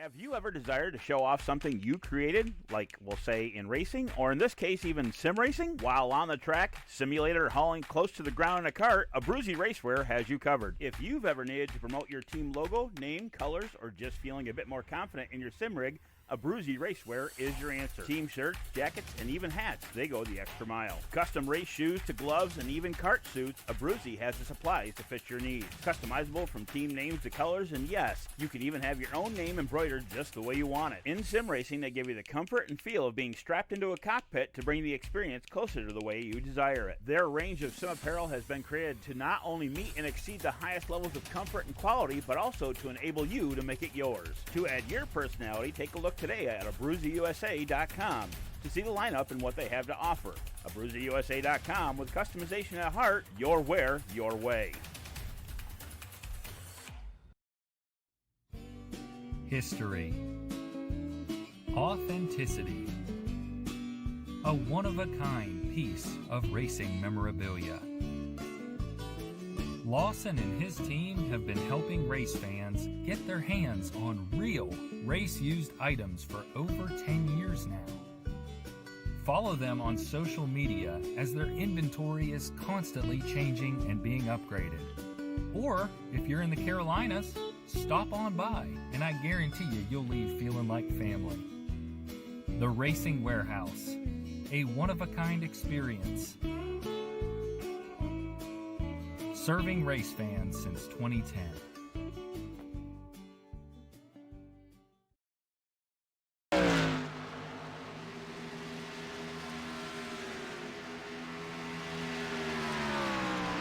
Have you ever desired to show off something you created, like we'll say in racing, or in this case even sim racing? While on the track, simulator, hauling close to the ground in a cart, Abruzzi Racewear has you covered. If you've ever needed to promote your team logo, name, colors, or just feeling a bit more confident in your sim rig, Abruzzi Racewear is your answer. Team shirts, jackets, and even hats, they go the extra mile. Custom race shoes to gloves and even cart suits, Abruzzi has the supplies to fit your needs. Customizable from team names to colors, and yes, you can even have your own name embroidered just the way you want it. In sim racing, they give you the comfort and feel of being strapped into a cockpit to bring the experience closer to the way you desire it. Their range of sim apparel has been created to not only meet and exceed the highest levels of comfort and quality, but also to enable you to make it yours. To add your personality, take a look today at AbruzziUSA.com to see the lineup and what they have to offer. AbruzziUSA.com, with customization at heart, your wear, your way. History. Authenticity. A one-of-a-kind piece of racing memorabilia. Lawson and his team have been helping race fans get their hands on real race-used items for over 10 years now. Follow them on social media as their inventory is constantly changing and being upgraded. Or, if you're in the Carolinas, stop on by and I guarantee you'll leave feeling like family. The Racing Warehouse, a one-of-a-kind experience. Serving race fans since 2010.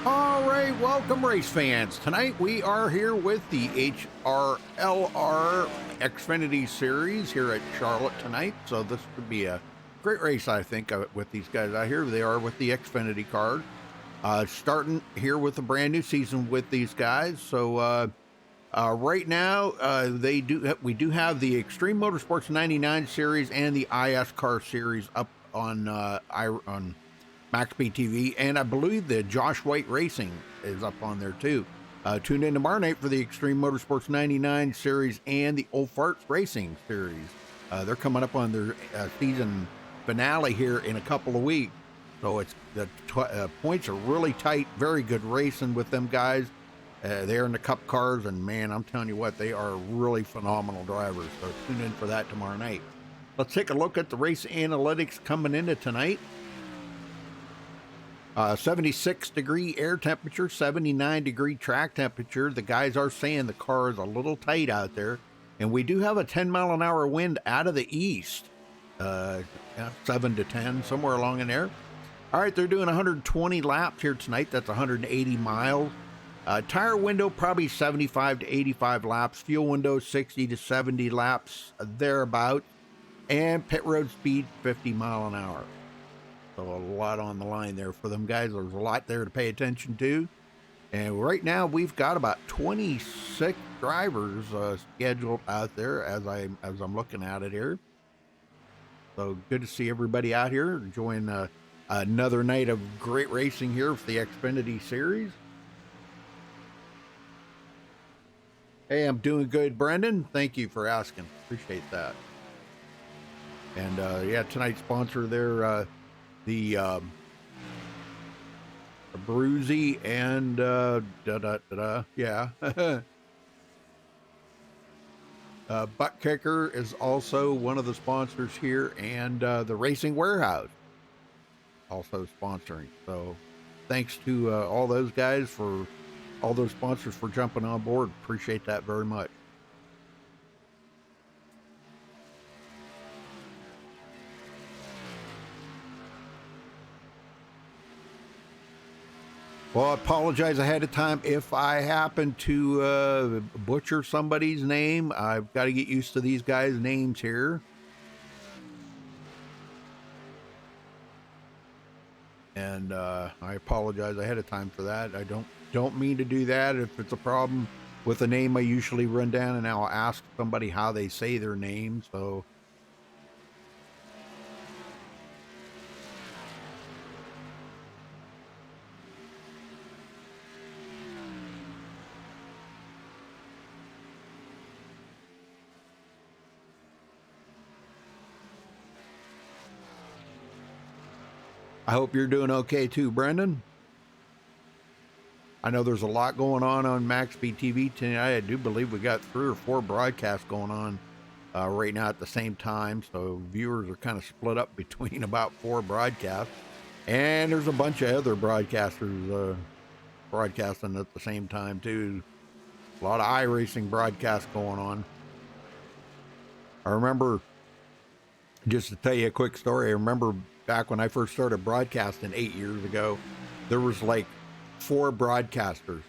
All right, welcome race fans. Tonight we are here with the HRLR Xfinity Series here at Charlotte tonight. So this would be a great race, I think, with these guys out here. They are with the Xfinity card. Starting here with a brand new season with these guys. So right now we do have the Extreme Motorsports 99 series and the IS Car series up on MaxSpeedTV, and I believe the Josh White Racing is up on there too. Tune in tomorrow night for the Extreme Motorsports 99 series and the Old Farts Racing series. They're coming up on their season finale here in a couple of weeks. So it's the points are really tight. Very good racing with them guys. They're in the Cup cars, and man, I'm telling you what, they are really phenomenal drivers. So tune in for that tomorrow night. Let's take a look at the race analytics coming into tonight. 76-degree air temperature, 79-degree track temperature. The guys are saying the car is a little tight out there, and we do have a 10-mile-an-hour wind out of the east, 7 to 10, somewhere along in there. All right, they're doing 120 laps here tonight. That's 180 miles. Tire window, probably 75 to 85 laps. Fuel window, 60 to 70 laps, thereabout. And pit road speed, 50 mile an hour. So a lot on the line there for them guys. There's a lot there to pay attention to. And right now, we've got about 26 drivers scheduled out there as I'm looking at it here. So good to see everybody out here enjoying another night of great racing here for the Xfinity Series. Hey, I'm doing good, Brendan. Thank you for asking. Appreciate that. And yeah, tonight's sponsor there, the Abruzzi and yeah. Butt Kicker is also one of the sponsors here, and the Racing Warehouse also sponsoring. So thanks to all those guys, for all those sponsors, for jumping on board. Appreciate that very much. Well, I apologize ahead of time if I happen to butcher somebody's name. I've got to get used to these guys' names here. And I apologize ahead of time for that. I don't mean to do that. If it's a problem with a name, I usually run down and I'll ask somebody how they say their name. So I hope you're doing okay too, Brendan. I know there's a lot going on MaxSpeedTV tonight. I do believe we got 3 or 4 broadcasts going on right now at the same time. So viewers are kind of split up between about 4 broadcasts. And there's a bunch of other broadcasters broadcasting at the same time too. A lot of iRacing broadcasts going on. I remember, just to tell you a quick story, I remember back when I first started broadcasting 8 years ago, there was like 4 broadcasters.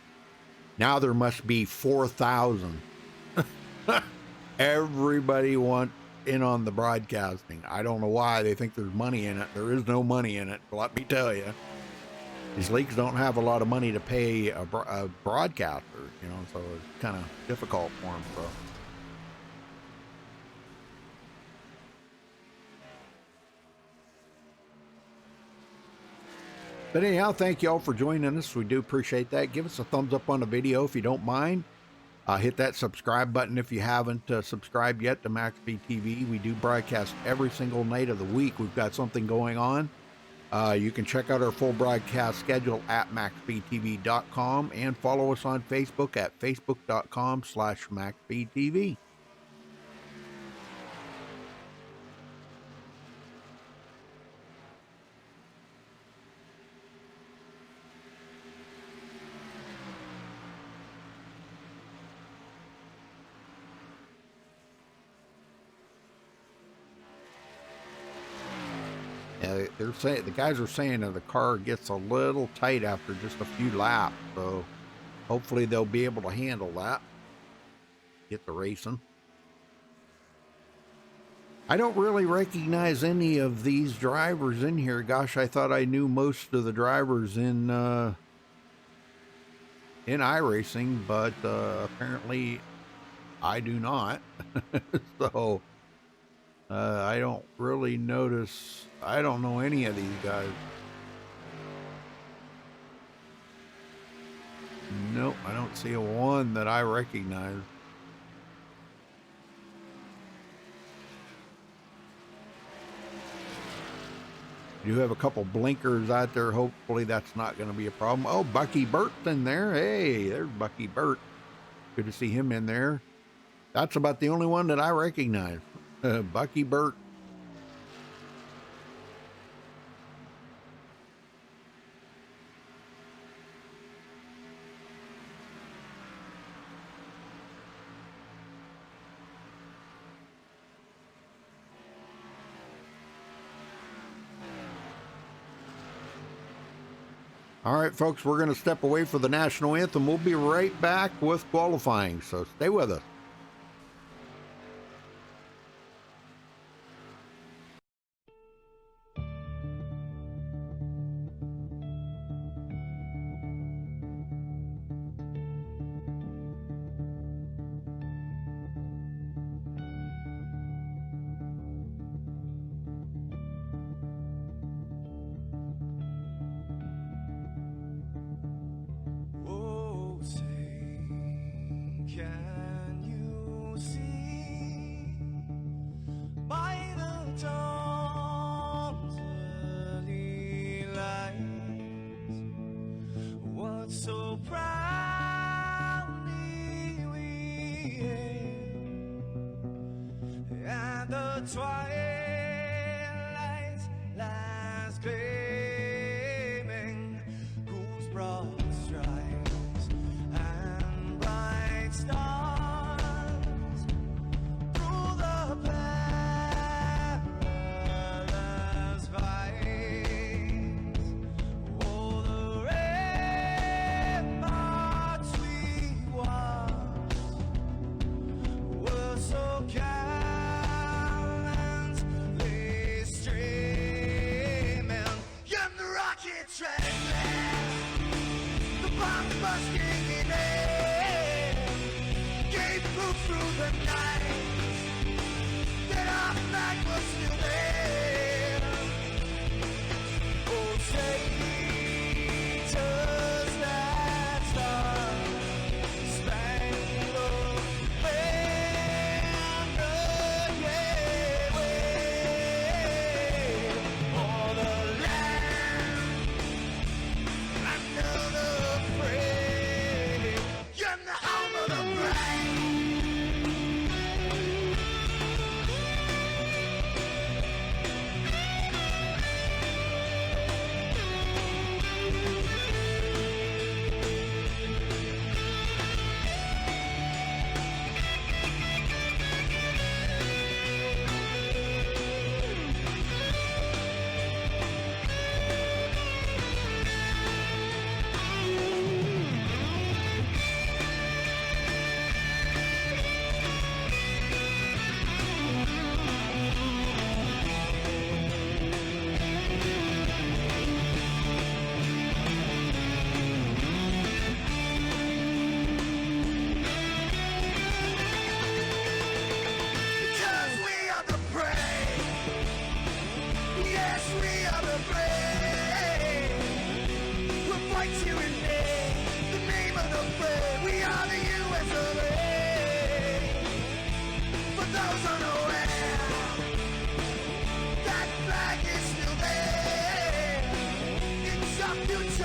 Now there must be 4,000. Everybody wants in on the broadcasting. I don't know why. They think there's money in it. There is no money in it, let me tell you. These leagues don't have a lot of money to pay a broadcaster, you know, so it's kind of difficult for them. So. But anyhow, thank you all for joining us. We do appreciate that. Give us a thumbs up on the video if you don't mind. Hit that subscribe button if you haven't subscribed yet to MaxSpeedTV. We do broadcast every single night of the week. We've got something going on. You can check out our full broadcast schedule at MaxSpeedTV.com and follow us on Facebook at Facebook.com/MaxSpeedTV. They're saying, the guys are saying that the car gets a little tight after just a few laps, so hopefully they'll be able to handle that. Get the racing. I don't really recognize any of these drivers in here. Gosh, I thought I knew most of the drivers in iRacing, but apparently I do not. So I don't really notice. I don't know any of these guys. Nope, I don't see a one that I recognize. You do have a couple blinkers out there. Hopefully that's not going to be a problem. Oh, Bucky Burt's in there. Hey, there's Bucky Burt. Good to see him in there. That's about the only one that I recognize. Bucky Burt. All right, folks, we're going to step away for the national anthem. We'll be right back with qualifying, so stay with us. So proudly we hail, and the twilight lies gleaming, whose broad stripes and bright stars through the perilous fight. Oh, the so gallantly streaming, and the rockets red, the bomb busting in air, gave proof through the night that our flag was still there. Oh, say does that star-spangled banner, yeah, wave o'er the land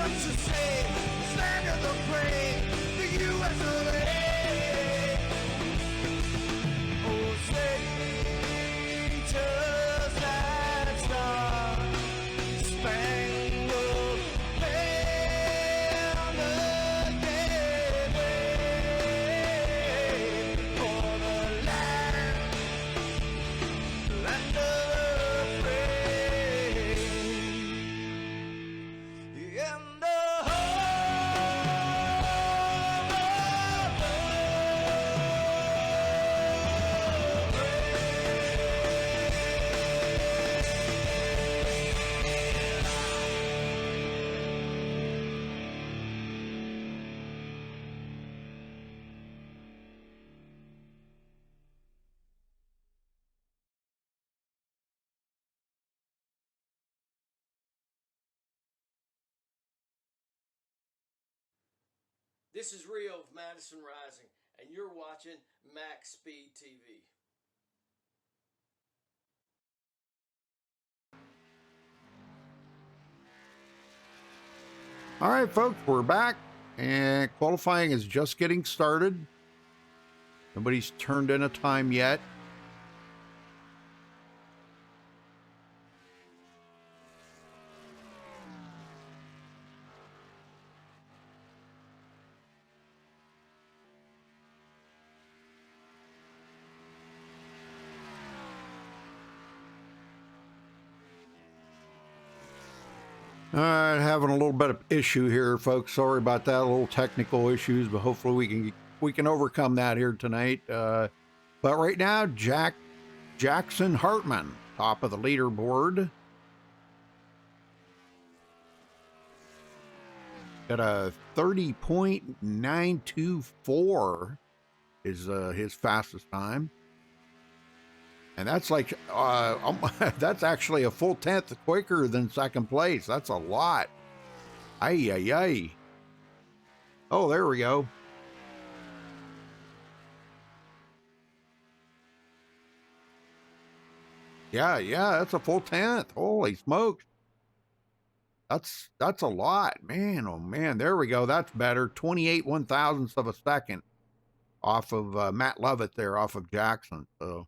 just to say, slander the prey, the U.S. of A. Oh, Satan's that star, spangled banner, yeah, for the land of the free, and the This is Rio of Madison Rising, and you're watching MaxSpeedTV. All right, folks, we're back, and qualifying is just getting started. Nobody's turned in a time yet. All right, having a little bit of issue here, folks. Sorry about that, little technical issues, but hopefully we can overcome that here tonight. But right now, Jackson Hartman, top of the leaderboard. Got a 30.924 is his fastest time. And that's like, that's actually a full tenth quicker than second place. That's a lot. Ay, ay, ay. Oh, there we go. Yeah, that's a full tenth. Holy smokes. That's a lot, man. Oh man, there we go. That's better. 28 1,000ths of a second off of Matt Lovett there, off of Jackson. So.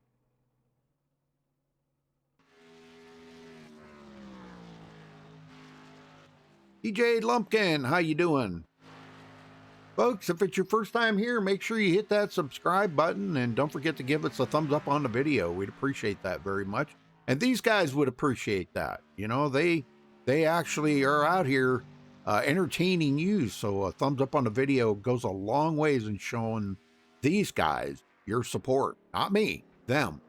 DJ Lumpkin, how you doing? Folks, if it's your first time here, make sure you hit that subscribe button and don't forget to give us a thumbs up on the video. We'd appreciate that very much. And these guys would appreciate that. You know, they actually are out here entertaining you. So a thumbs up on the video goes a long ways in showing these guys your support. Not me, them.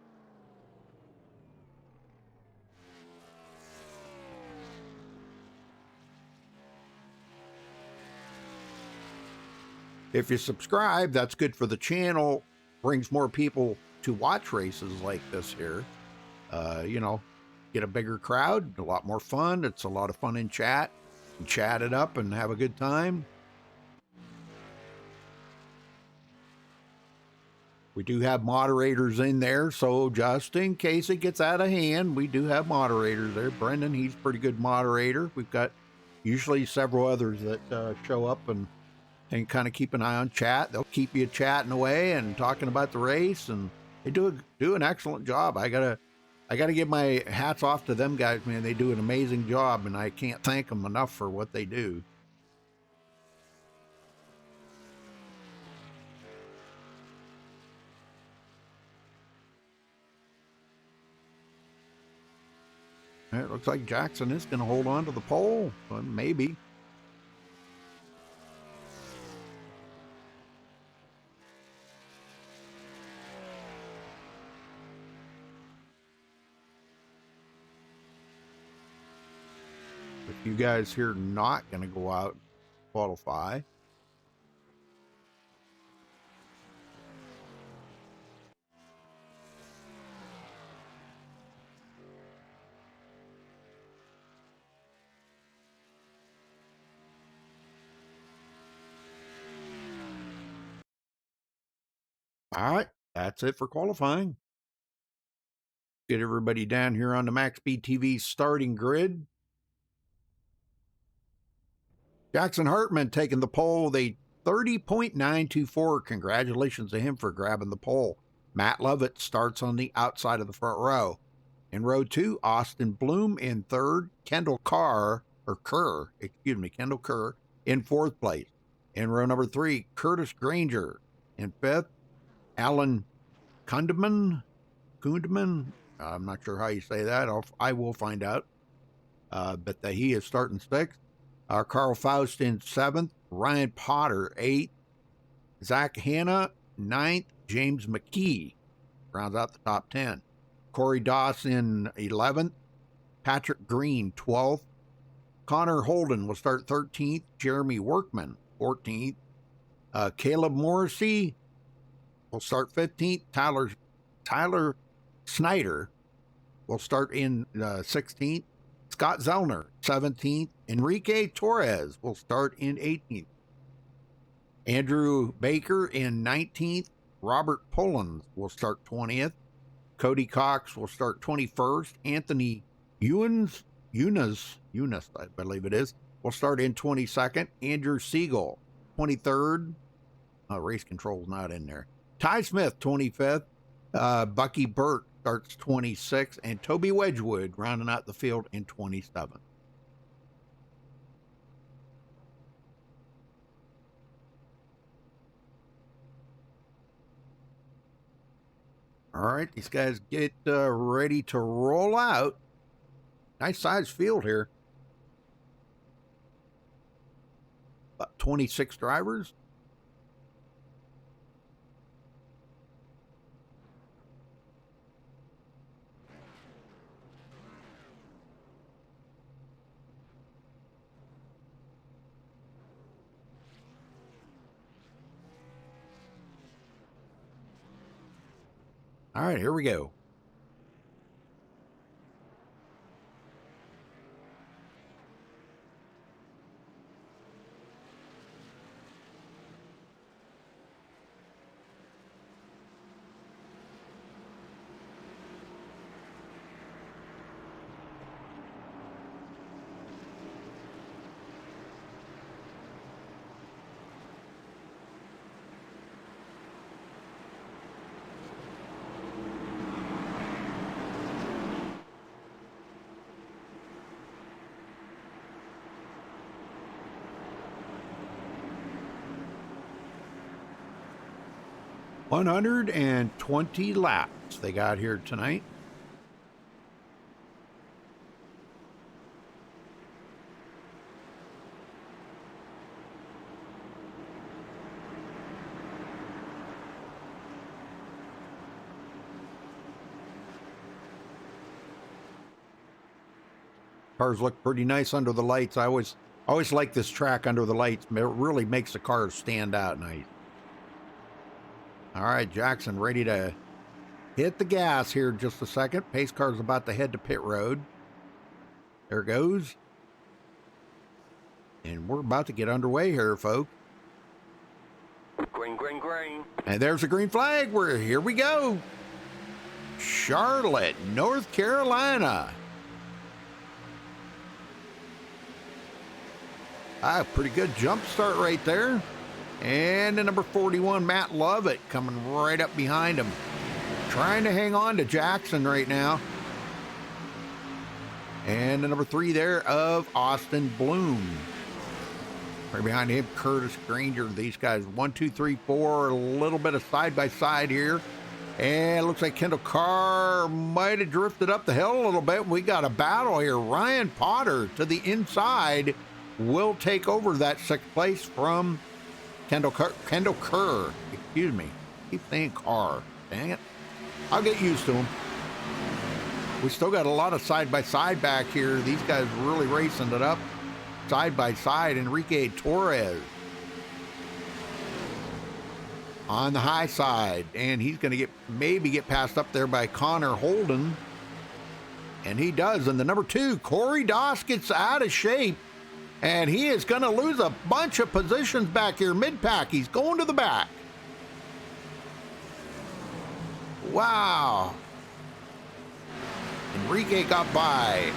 If you subscribe, that's good for the channel, brings more people to watch races like this here. You know, get a bigger crowd, a lot more fun. It's a lot of fun in chat. And chat it up and have a good time. We do have moderators in there, so just in case it gets out of hand, we do have moderators there. Brendan, he's a pretty good moderator. We've got usually several others that show up and kind of keep an eye on chat. They'll keep you chatting away and talking about the race, and they do an excellent job. I gotta give my hats off to them guys, man. They do an amazing job, and I can't thank them enough for what they do. It looks like Jackson is going to hold on to the pole, well, maybe. You guys here not going to go out and qualify. All right, that's it for qualifying. Get everybody down here on the MaxSpeedTV starting grid. Jackson Hartman taking the pole, the 30.924. Congratulations to him for grabbing the pole. Matt Lovett starts on the outside of the front row. In row 2, Austin Bloom in third. Kendall Kerr in fourth place. In row number 3, Curtis Granger in fifth. Alan Kundeman, I'm not sure how you say that. I will find out. But he is starting sixth. Carl Faust in seventh. Ryan Potter, 8th. Zach Hanna, 9th. James McKee rounds out the top 10. Corey Doss in 11th. Patrick Green, 12th. Connor Holden will start 13th. Jeremy Workman, 14th. Caleb Morrissey will start 15th. Tyler Snyder will start in 16th. Scott Zellner, 17th. Enrique Torres will start in 18th. Andrew Baker in 19th. Robert Pullins will start 20th. Cody Cox will start 21st. Anthony Eunice, I believe it is, will start in 22nd. Andrew Siegel, 23rd. Race control's not in there. Ty Smith, 25th. Bucky Burt starts 26th. And Toby Wedgwood rounding out the field in 27th. All right, these guys get ready to roll out. Nice sized field here. About 26 drivers. All right, here we go. $120 laps they got here tonight. Cars look pretty nice under the lights. I always like this track under the lights. It really makes the cars stand out nice. All right, Jackson ready to hit the gas here in just a second. Pace car's about to head to pit road. There it goes. And we're about to get underway here, folks. Green, green, green. And there's a green flag. Here we go. Charlotte, North Carolina. Pretty good jump start right there. And the number 41, Matt Lovett, coming right up behind him. Trying to hang on to Jackson right now. And the number 3 there of Austin Bloom. Right behind him, Curtis Granger. These guys, 1, 2, 3, 4. A little bit of side-by-side here. And it looks like Kendall Kerr might have drifted up the hill a little bit. We got a battle here. Ryan Potter to the inside will take over that 6th place from Kendall Kerr. Excuse me. Keep saying Carr. Dang it. I'll get used to him. We still got a lot of side-by-side back here. These guys really racing it up. Side-by-side, Enrique Torres on the high side. And he's going to maybe get passed up there by Connor Holden. And he does. And the number 2, Corey Doss, gets out of shape. And he is going to lose a bunch of positions back here mid-pack. He's going to the back. Wow. Enrique got by.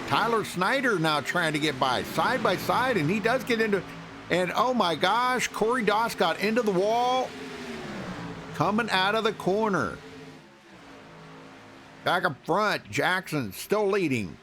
Tyler Snyder now trying to get by side, and he does get into, and oh my gosh, Corey Doss got into the wall, coming out of the corner. Back up front, Jackson still leading.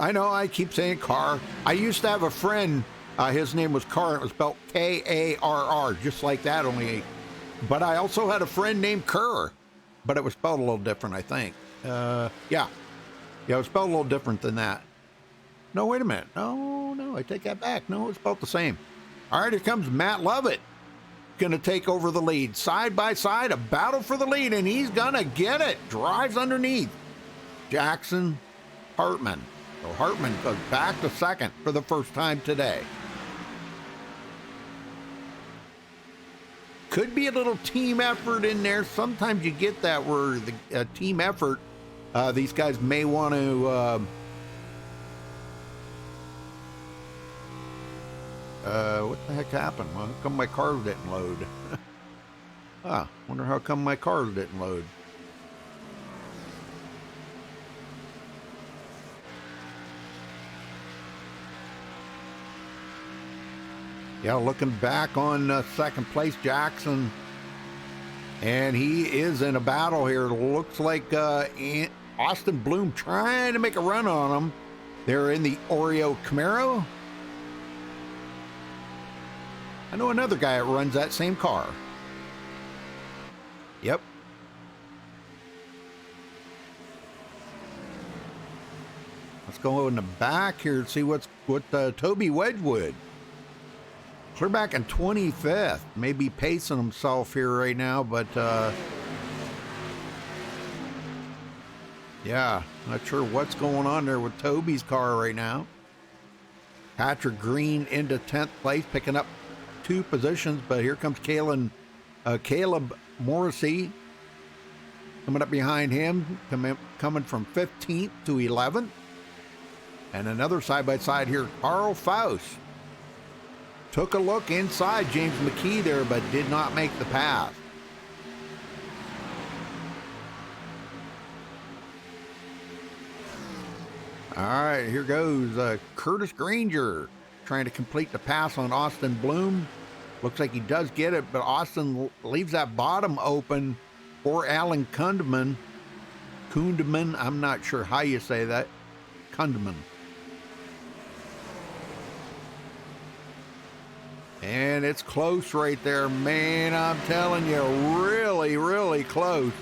I know I keep saying Carr. I used to have a friend, his name was Carr, and it was spelled K-A-R-R, just like that, only. But I also had a friend named Kerr, but it was spelled a little different, I think. Yeah, it was spelled a little different than that. No, wait a minute. No, I take that back. No, it's spelled the same. All right, here comes Matt Lovett. Going to take over the lead. Side by side, a battle for the lead, and he's going to get it. Drives underneath. Jackson Hartman. So Hartman goes back to second for the first time today. Could be a little team effort in there. Sometimes you get that where the team effort, these guys may want to, what the heck happened? Well, how come my cars didn't load? Wonder how come my cars didn't load. Yeah, looking back on second place, Jackson. And he is in a battle here. It looks like Austin Bloom trying to make a run on him. They're in the Oreo Camaro. I know another guy that runs that same car. Yep. Let's go in the back here and see what Toby Wedgwood. Clear back in 25th. Maybe pacing himself here right now, but yeah, not sure what's going on there with Toby's car right now. Patrick Green into 10th place, picking up 2 positions, but here comes Caleb Morrissey coming up behind him, coming from 15th to 11th. And another side-by-side here, Carl Faust. Took a look inside James McKee there, but did not make the pass. All right, here goes Curtis Granger trying to complete the pass on Austin Bloom. Looks like he does get it, but Austin leaves that bottom open for Alan Kundeman. I'm not sure how you say that. Kundeman. And it's close right there, man. I'm telling you, really, really close.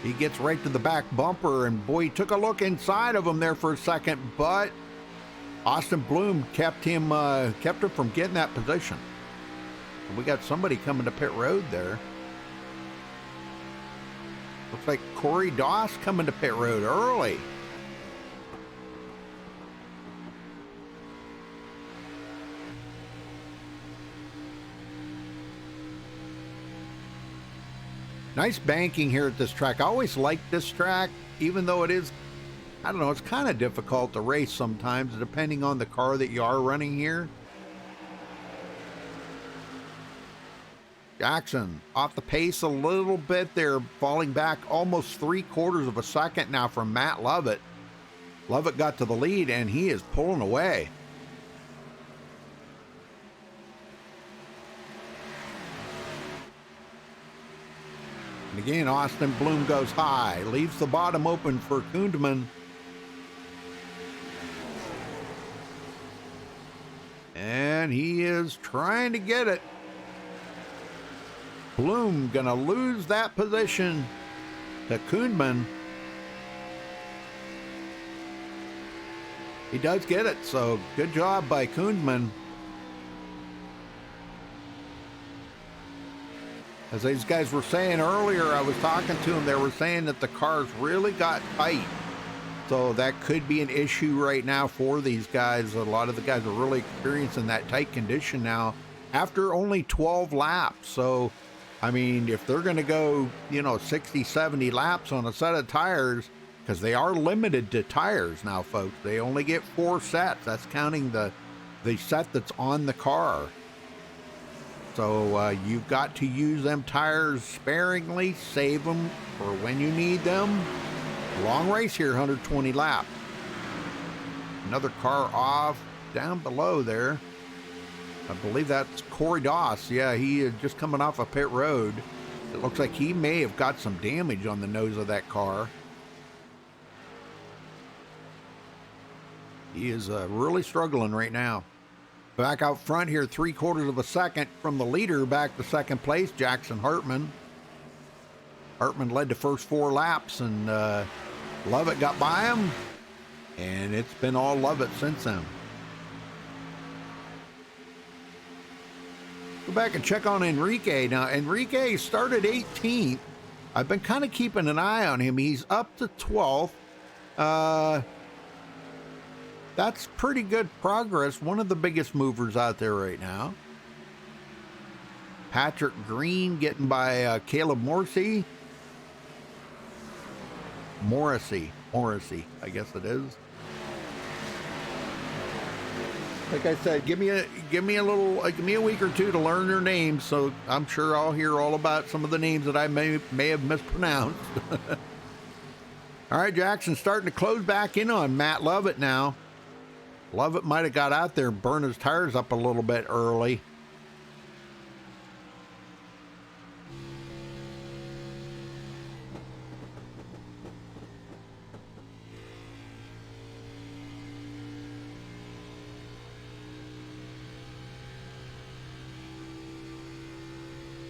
He gets right to the back bumper, and boy, he took a look inside of him there for a second, but Austin Bloom kept him from getting that position. And we got somebody coming to pit road there. Looks like Corey Doss coming to pit road early. Nice banking here at this track. I always liked this track, even though it is, I don't know, it's kind of difficult to race sometimes, depending on the car that you are running here. Jackson off the pace a little bit there, falling back almost 3/4 of a second now from Matt Lovett. Lovett got to the lead, and he is pulling away. And again, Austin Bloom goes high, leaves the bottom open for Kundeman. And he is trying to get it. Bloom gonna lose that position to Kundeman. He does get it, so good job by Kundeman. As these guys were saying earlier, I was talking to them, they were saying that the cars really got tight. So that could be an issue right now for these guys. A lot of the guys are really experiencing that tight condition now after only 12 laps. So, I mean, if they're going to go, 60, 70 laps on a set of tires, because they are limited to tires now, folks. They only get 4 sets. That's counting the set that's on the car. So you've got to use them tires sparingly, save them for when you need them. Long race here, 120 laps. Another car off down below there. I believe that's Corey Doss. Yeah, he is just coming off a pit road. It looks like he may have got some damage on the nose of that car. He is really struggling right now. Back out front here, 3/4 of a second from the leader back to second place, Jackson Hartman. Hartman led the first 4 laps, and Lovett got by him, and it's been all Lovett since then. Go back and check on Enrique. Now, Enrique started 18th. I've been kind of keeping an eye on him. He's up to 12th. That's pretty good progress. One of the biggest movers out there right now. Patrick Green getting by Caleb Morrissey, I guess it is. Like I said, give me a week or two to learn their names, so I'm sure I'll hear all about some of the names that I may have mispronounced. All right, Jackson starting to close back in on Matt Lovett now. Lovett might have got out there and burned his tires up a little bit early.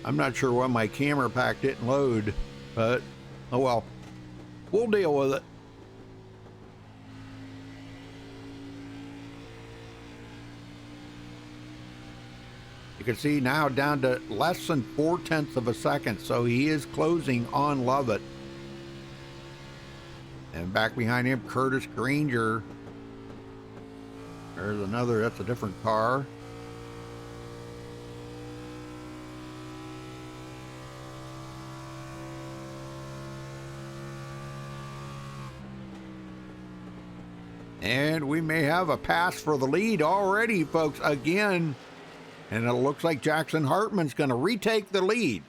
I'm not sure why my camera pack didn't load, but oh well. We'll deal with it. You can see now down to less than 4/10 of a second, so he is closing on Lovett. And back behind him, Curtis Granger. There's another, that's a different car. And we may have a pass for the lead already, folks, again. And it looks like Jackson Hartman's going to retake the lead.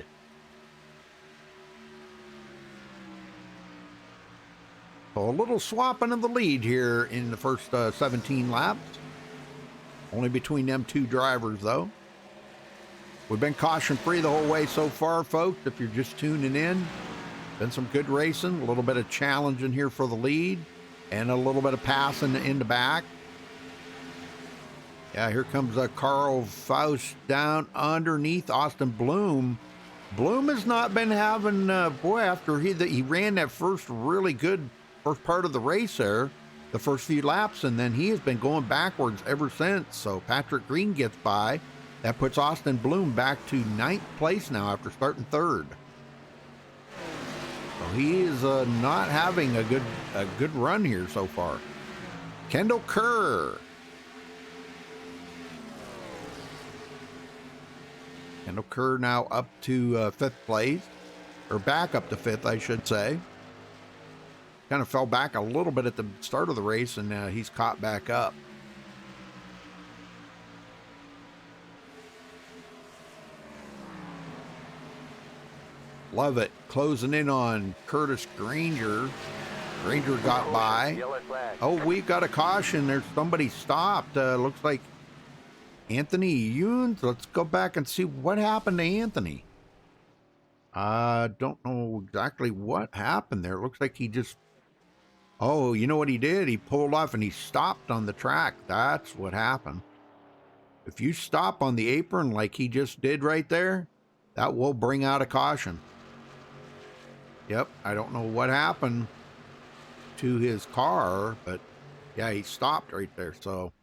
So a little swapping of the lead here in the first 17 laps. Only between them 2 drivers, though. We've been caution-free the whole way so far, folks, if you're just tuning in. Been some good racing, a little bit of challenging here for the lead, and a little bit of passing in the back. Yeah, here comes Carl Faust down underneath Austin Bloom. Bloom has not been having, after he ran that first really good first part of the race there, the first few laps, and then he has been going backwards ever since. So Patrick Green gets by. That puts Austin Bloom back to 9th place now after starting 3rd. So he is not having a good run here so far. Kendall Kerr. Kendall Kerr now up to 5th place, or back up to 5th, I should say. Kind of fell back a little bit at the start of the race, and he's caught back up. Lovett closing in on Curtis Granger. Granger got by. Oh, we've got a caution. There's somebody stopped. Looks like Anthony Younes. Let's go back and see what happened to Anthony. I don't know exactly what happened there. It looks like he just... Oh, you know what he did? He pulled off and he stopped on the track. That's what happened. If you stop on the apron like he just did right there, that will bring out a caution. Yep, I don't know what happened to his car, but yeah, he stopped right there. So,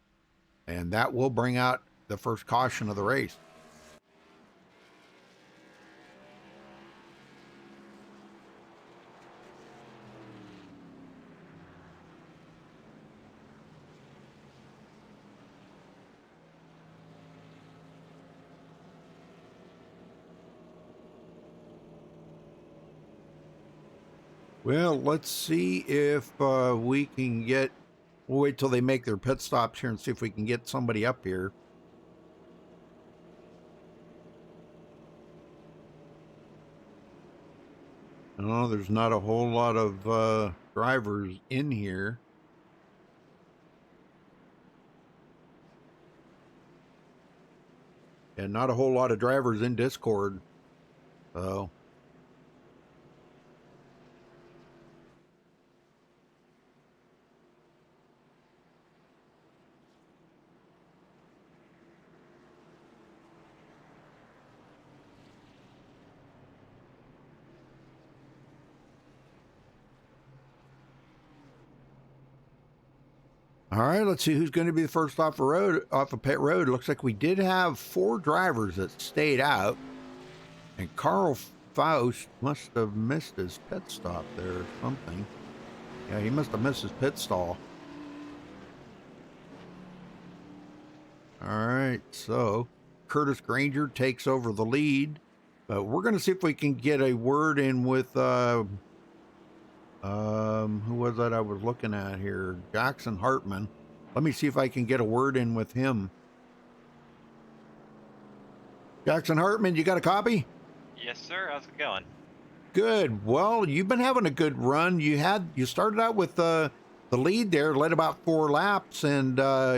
and that will bring out the first caution of the race. Well, let's see if we can get. We'll wait till they make their pit stops here and see if we can get somebody up here. No, there's not a whole lot of drivers in here. And not a whole lot of drivers in Discord. So. All right, let's see who's going to be the first off of pit road. Looks like we did have 4 drivers that stayed out. And Carl Faust must have missed his pit stop there or something. Yeah, he must have missed his pit stall. All right, so Curtis Granger takes over the lead. But we're going to see if we can get a word in with, who was that I was looking at here? Jackson Hartman. Let me see if I can get a word in with him. Jackson Hartman, you got a copy? Yes, sir. How's it going? Good. Well, you've been having a good run. You started out with the lead there, led about 4 laps, and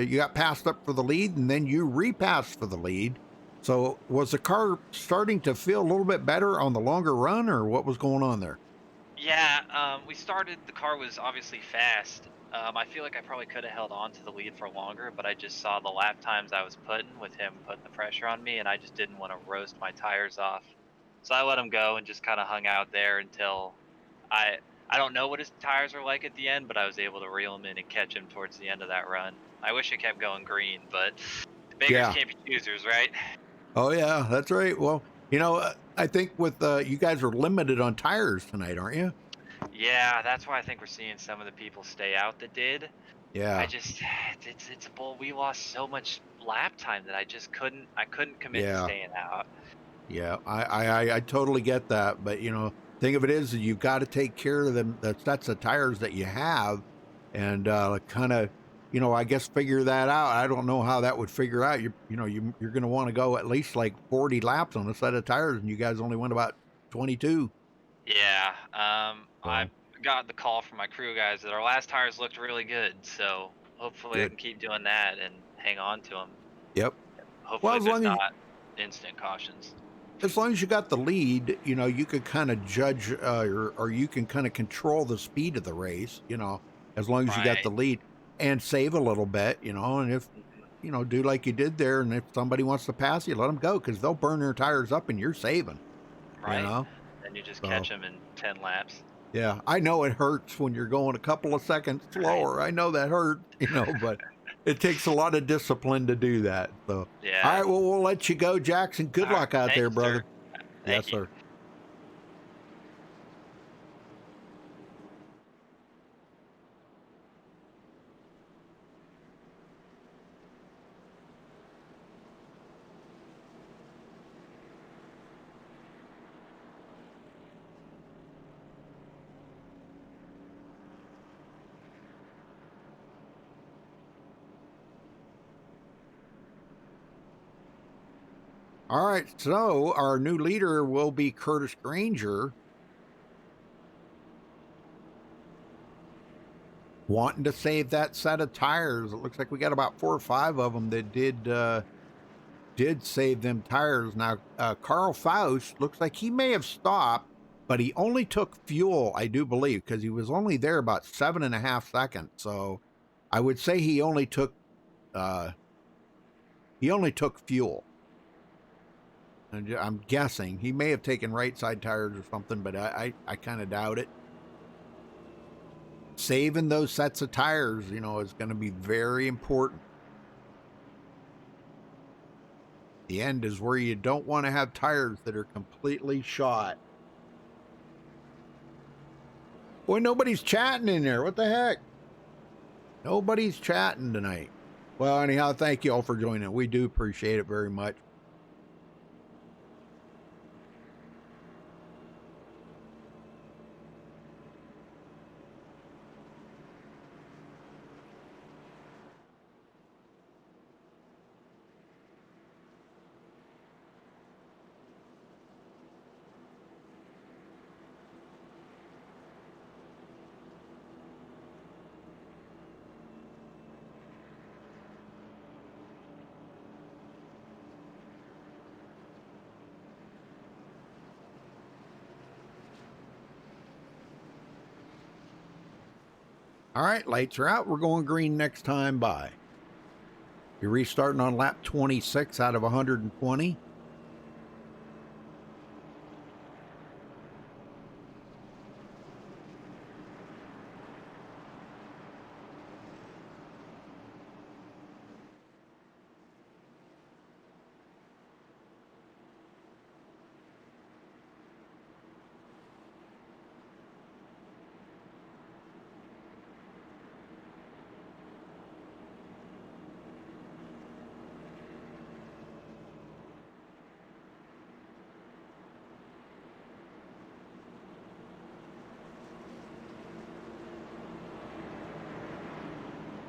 you got passed up for the lead, and then you repassed for the lead. So was the car starting to feel a little bit better on the longer run, or what was going on there? Yeah, we started, the car was obviously fast. I feel like I probably could have held on to the lead for longer, but I just saw the lap times I was putting with him putting the pressure on me, and I just didn't want to roast my tires off. So I let him go and just kind of hung out there until I don't know what his tires were like at the end, but I was able to reel him in and catch him towards the end of that run. I wish it kept going green, but beggars can't be choosers, right? Oh, yeah, that's right. Well, I think with you guys are limited on tires tonight, aren't you? Yeah, that's why I think we're seeing some of the people stay out that did. Yeah. It's a bull. We lost so much lap time that I couldn't commit to staying out. Yeah, I totally get that. But, thing of it is you've got to take care of them. That's the tires that you have and kind of, I guess figure that out. I don't know how that would figure out. You're going to want to go at least like 40 laps on a set of tires, and you guys only went about 22. Yeah, I got the call from my crew guys that our last tires looked really good, so hopefully I can keep doing that and hang on to them. Yep. Hopefully there's not instant cautions. As long as you got the lead, you could kind of judge or you can kind of control the speed of the race, as long as you got the lead and save a little bit, and if, do like you did there. And if somebody wants to pass you, let them go because they'll burn their tires up and you're saving. Right. And you just catch them in 10 laps. Yeah. I know it hurts when you're going a couple of seconds slower. I know that hurt, but it takes a lot of discipline to do that. So, yeah. All right. Well, we'll let you go, Jackson. Good luck out there, brother. Yes, sir. All right, so our new leader will be Curtis Granger. Wanting to save that set of tires. It looks like we got about 4 or 5 of them that did save them tires. Now, Carl Faust looks like he may have stopped, but he only took fuel, I do believe, because he was only there about 7.5 seconds. So I would say he only took fuel. And I'm guessing he may have taken right side tires or something, but I kind of doubt it. Saving those sets of tires, is going to be very important. The end is where you don't want to have tires that are completely shot. Boy, nobody's chatting in there. What the heck? Nobody's chatting tonight. Well, anyhow, thank you all for joining. We do appreciate it very much. All right, lights are out. We're going green next time by. You're restarting on lap 26 out of 120.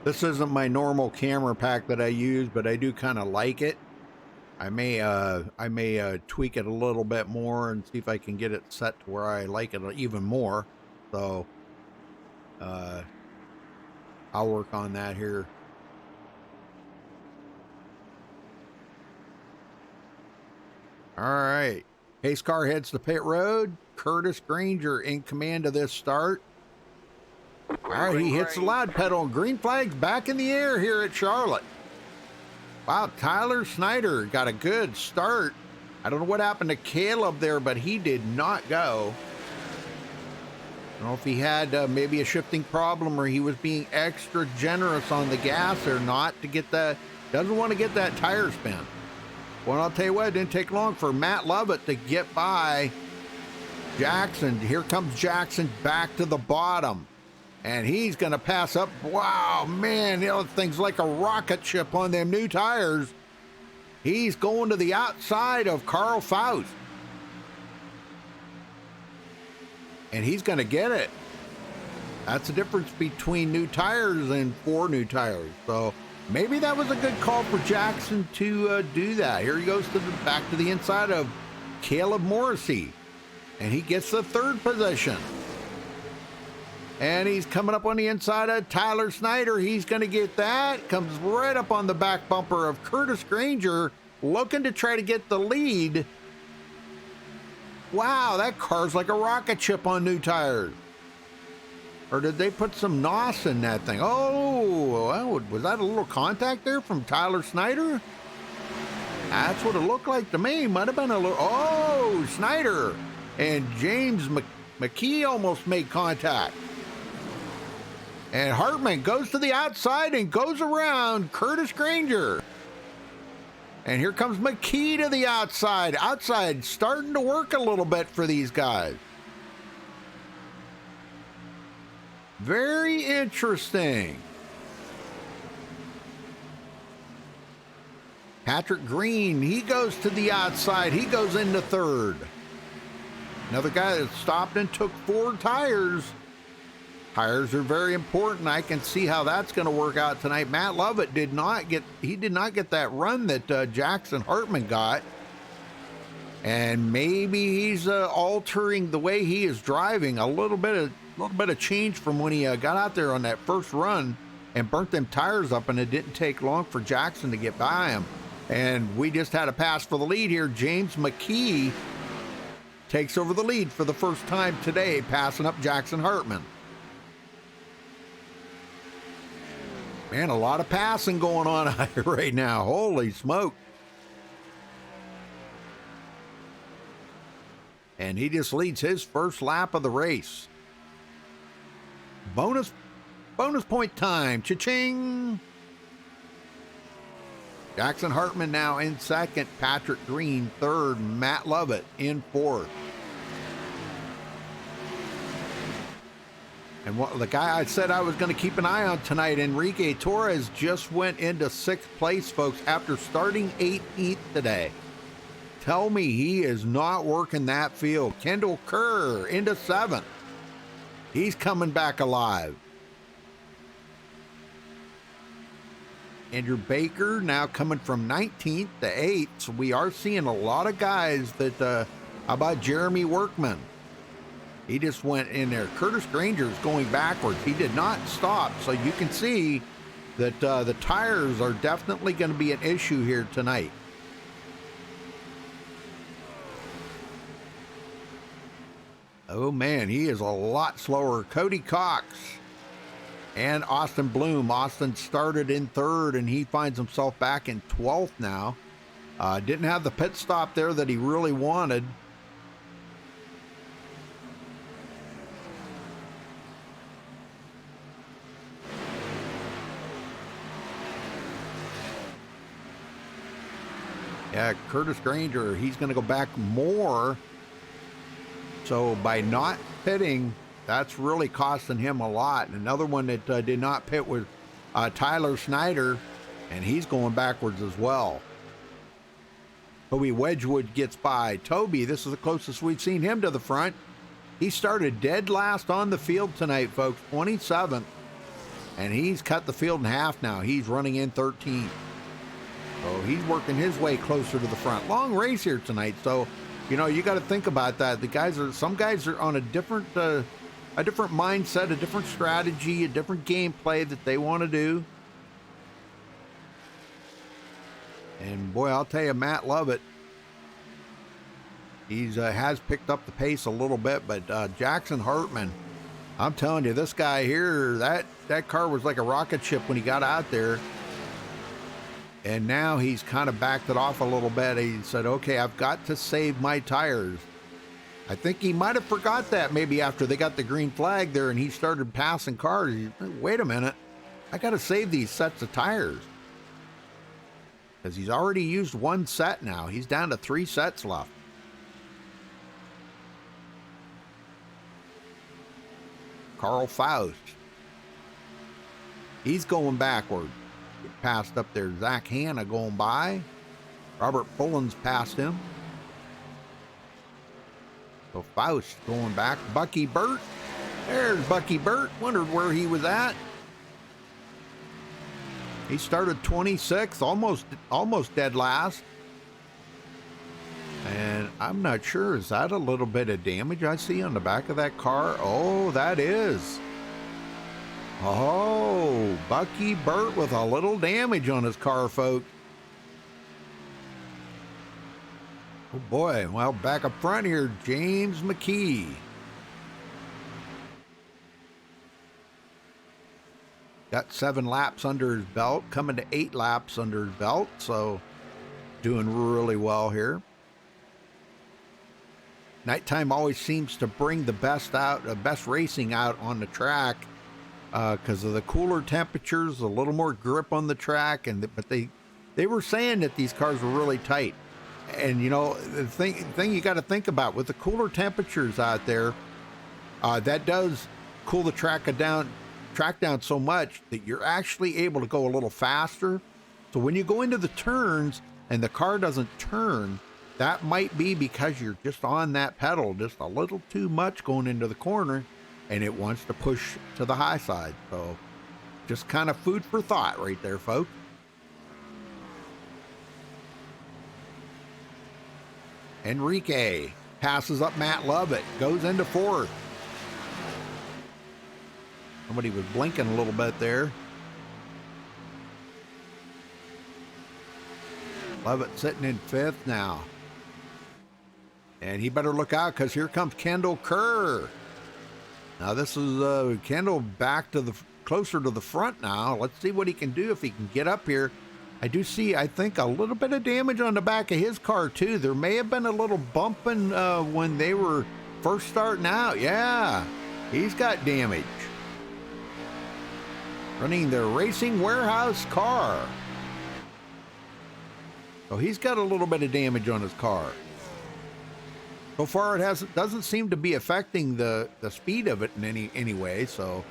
This isn't my normal camera pack that I use, but I do kind of like it. I may tweak it a little bit more and see if I can get it set to where I like it even more. So I'll work on that here. All right. Pace car heads to pit road. Curtis Granger in command of this start. All right, he hits the loud pedal. Green flag's back in the air here at Charlotte. Wow, Tyler Snyder got a good start. I don't know what happened to Caleb there, but he did not go. I don't know if he had maybe a shifting problem or he was being extra generous on the gas or not to get that. Doesn't want to get that tire spin. Well, I'll tell you what, it didn't take long for Matt Lovett to get by Jackson. Here comes Jackson back to the bottom. And he's going to pass up. Wow, man, you know, thing's like a rocket ship on them new tires. He's going to the outside of Carl Faust. And he's going to get it. That's the difference between new tires and 4 new tires. So maybe that was a good call for Jackson to do that. Here he goes back to the inside of Caleb Morrissey. And he gets the 3rd position. And he's coming up on the inside of Tyler Snyder. He's going to get that. Comes right up on the back bumper of Curtis Granger, looking to try to get the lead. Wow, that car's like a rocket ship on new tires. Or did they put some NOS in that thing? Oh, well, was that a little contact there from Tyler Snyder? That's what it looked like to me. Might have been a little... Oh, Snyder and James McKee almost made contact. And Hartman goes to the outside and goes around Curtis Granger. And here comes McKee to the outside. Outside starting to work a little bit for these guys. Very interesting. Patrick Green, he goes to the outside. He goes into 3rd. Another guy that stopped and took 4 tires. Tires are very important. I can see how that's going to work out tonight. Matt Lovett did not get that run that Jackson Hartman got. And maybe he's altering the way he is driving a little bit of change from when he got out there on that first run and burnt them tires up, and it didn't take long for Jackson to get by him. And we just had a pass for the lead here. James McKee takes over the lead for the first time today, passing up Jackson Hartman. Man, a lot of passing going on out here right now. Holy smoke. And he just leads his first lap of the race. Bonus point time. Cha-ching. Jackson Hartman now in 2nd. Patrick Green 3rd. Matt Lovett in 4th. And the guy I said I was going to keep an eye on tonight, Enrique Torres, just went into 6th place, folks, after starting 18th today. Tell me he is not working that field. Kendall Kerr into 7th. He's coming back alive. Andrew Baker now coming from 19th to 8th. So we are seeing a lot of guys that, how about Jeremy Workman? He just went in there. Curtis Granger is going backwards. He did not stop. So you can see that the tires are definitely going to be an issue here tonight. Oh, man, he is a lot slower. Cody Cox and Austin Bloom. Austin started in third, and he finds himself back in 12th now. Didn't have the pit stop there that he really wanted. Yeah, Curtis Granger, he's going to go back more. So by not pitting, that's really costing him a lot. And another one that did not pit was Tyler Snyder, and he's going backwards as well. Toby Wedgwood gets by. Toby, this is the closest we've seen him to the front. He started dead last on the field tonight, folks, 27th. And he's cut the field in half now. He's running in 13th. So he's working his way closer to the front. Long race here tonight, so you know you got to think about that. Some guys are on a different mindset, a different strategy, a different gameplay that they want to do. And boy, I'll tell you, Matt Lovett, he's has picked up the pace a little bit, but Jackson Hartman, I'm telling you, this guy here, that car was like a rocket ship when he got out there. And now he's kind of backed it off a little bit. He said, okay, I've got to save my tires. I think he might have forgot that maybe after they got the green flag there and he started passing cars. Wait a minute, I got to save these sets of tires. Because he's already used one set now. He's down to 3 sets left. Carl Faust. He's going backward. Passed up there. Zach Hanna going by. Robert Pullins passed him. So Faust going back. Bucky Burt. There's Bucky Burt. Wondered where he was at. He started 26th, almost dead last. And I'm not sure, is that a little bit of damage I see on the back of that car? Oh, that is. Oh, Bucky Burt with a little damage on his car, folks. Oh boy, well, back up front here, James McKee. Got 7 laps under his belt, coming to 8 laps under his belt, so doing really well here. Nighttime always seems to bring the best racing out on the track because of the cooler temperatures, a little more grip on the track, but they were saying that these cars were really tight. And you know, the thing you got to think about with the cooler temperatures out there, that does cool the track down so much that you're actually able to go a little faster. So when you go into the turns and the car doesn't turn, that might be because you're just on that pedal just a little too much going into the corner and it wants to push to the high side. So just kind of food for thought right there, folks. Enrique passes up Matt Lovett, goes into 4th. Somebody was blinking a little bit there. Lovett sitting in 5th now. And he better look out because here comes Kendall Kerr. Now this is Kendall back to closer to the front now. Let's see what he can do if he can get up here. I do see, I think, a little bit of damage on the back of his car too. There may have been a little bumping when they were first starting out. Yeah, he's got damage. Running the Racing Warehouse car. So he's got a little bit of damage on his car. So far, it doesn't seem to be affecting the speed of it in any way. So,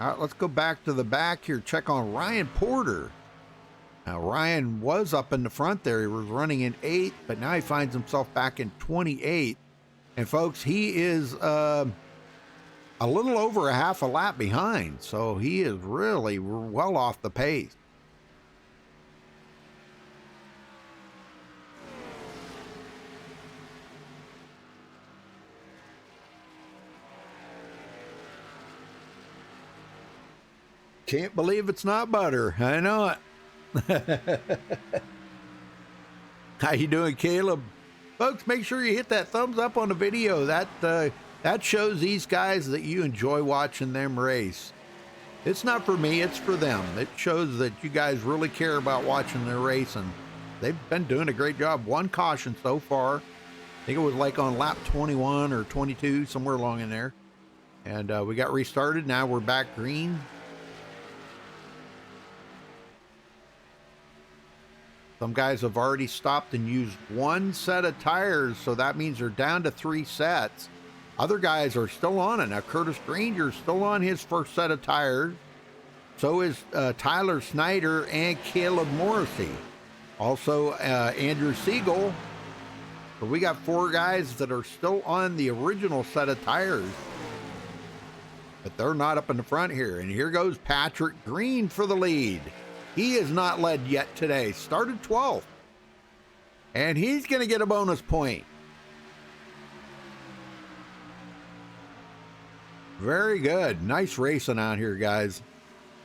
all right, let's go back to the back here. Check on Ryan Porter. Now, Ryan was up in the front there. He was running in 8th, but now he finds himself back in 28th. And folks, he is a little over a half a lap behind. So he is really well off the pace. Can't believe it's not butter. I know it. How you doing, Caleb? Folks, make sure you hit that thumbs up on the video. That That shows these guys that you enjoy watching them race. It's not for me, it's for them. It shows that you guys really care about watching their race, and they've been doing a great job. One caution so far. I think it was like on lap 21 or 22, somewhere along in there. And we got restarted. Now we're back green. Some guys have already stopped and used one set of tires, so that means they're down to 3 sets. Other guys are still on it. Now, Curtis Granger's still on his first set of tires. So is Tyler Snyder and Caleb Morrissey. Also, Andrew Siegel. But we got 4 guys that are still on the original set of tires. But they're not up in the front here. And here goes Patrick Green for the lead. He is not led yet today. Started 12th. And he's going to get a bonus point. Very good. Nice racing out here, guys.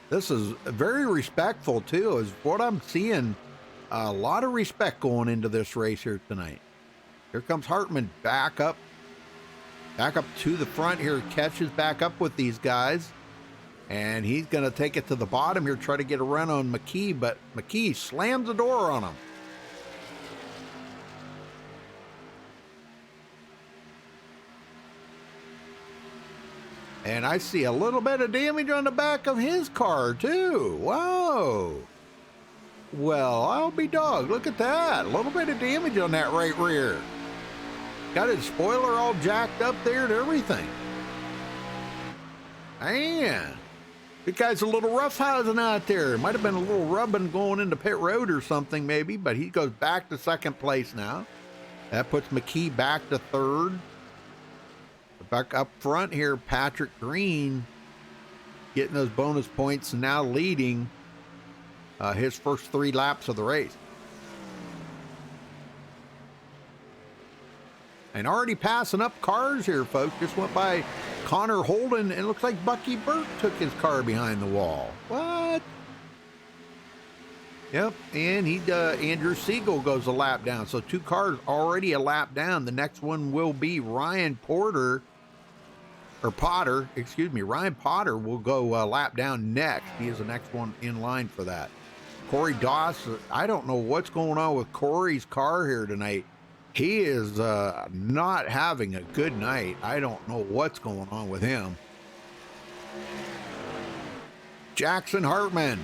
This is very respectful, too, is what I'm seeing. A lot of respect going into this race here tonight. Here comes Hartman back up to the front here, catches back up with these guys. And he's going to take it to the bottom here, try to get a run on McKee, but McKee slams the door on him. And I see a little bit of damage on the back of his car, too. Whoa. Well, I'll be dogged. Look at that. A little bit of damage on that right rear. Got his spoiler all jacked up there and everything. Man. The guy's a little roughhousing out there. Might have been a little rubbing going into pit road or something, maybe, but he goes back to second place now. That puts McKee back to third. Back up front here, Patrick Green getting those bonus points and now leading his first 3 laps of the race. And already passing up cars here, folks. Just went by Connor Holden, and it looks like Bucky Burt took his car behind the wall. What? Yep, and Andrew Siegel goes a lap down. So 2 cars already a lap down. The next one will be Ryan Potter. Ryan Potter will go a lap down next. He is the next one in line for that. Corey Doss, I don't know what's going on with Corey's car here tonight. He is not having a good night. I don't know what's going on with him. Jackson Hartman,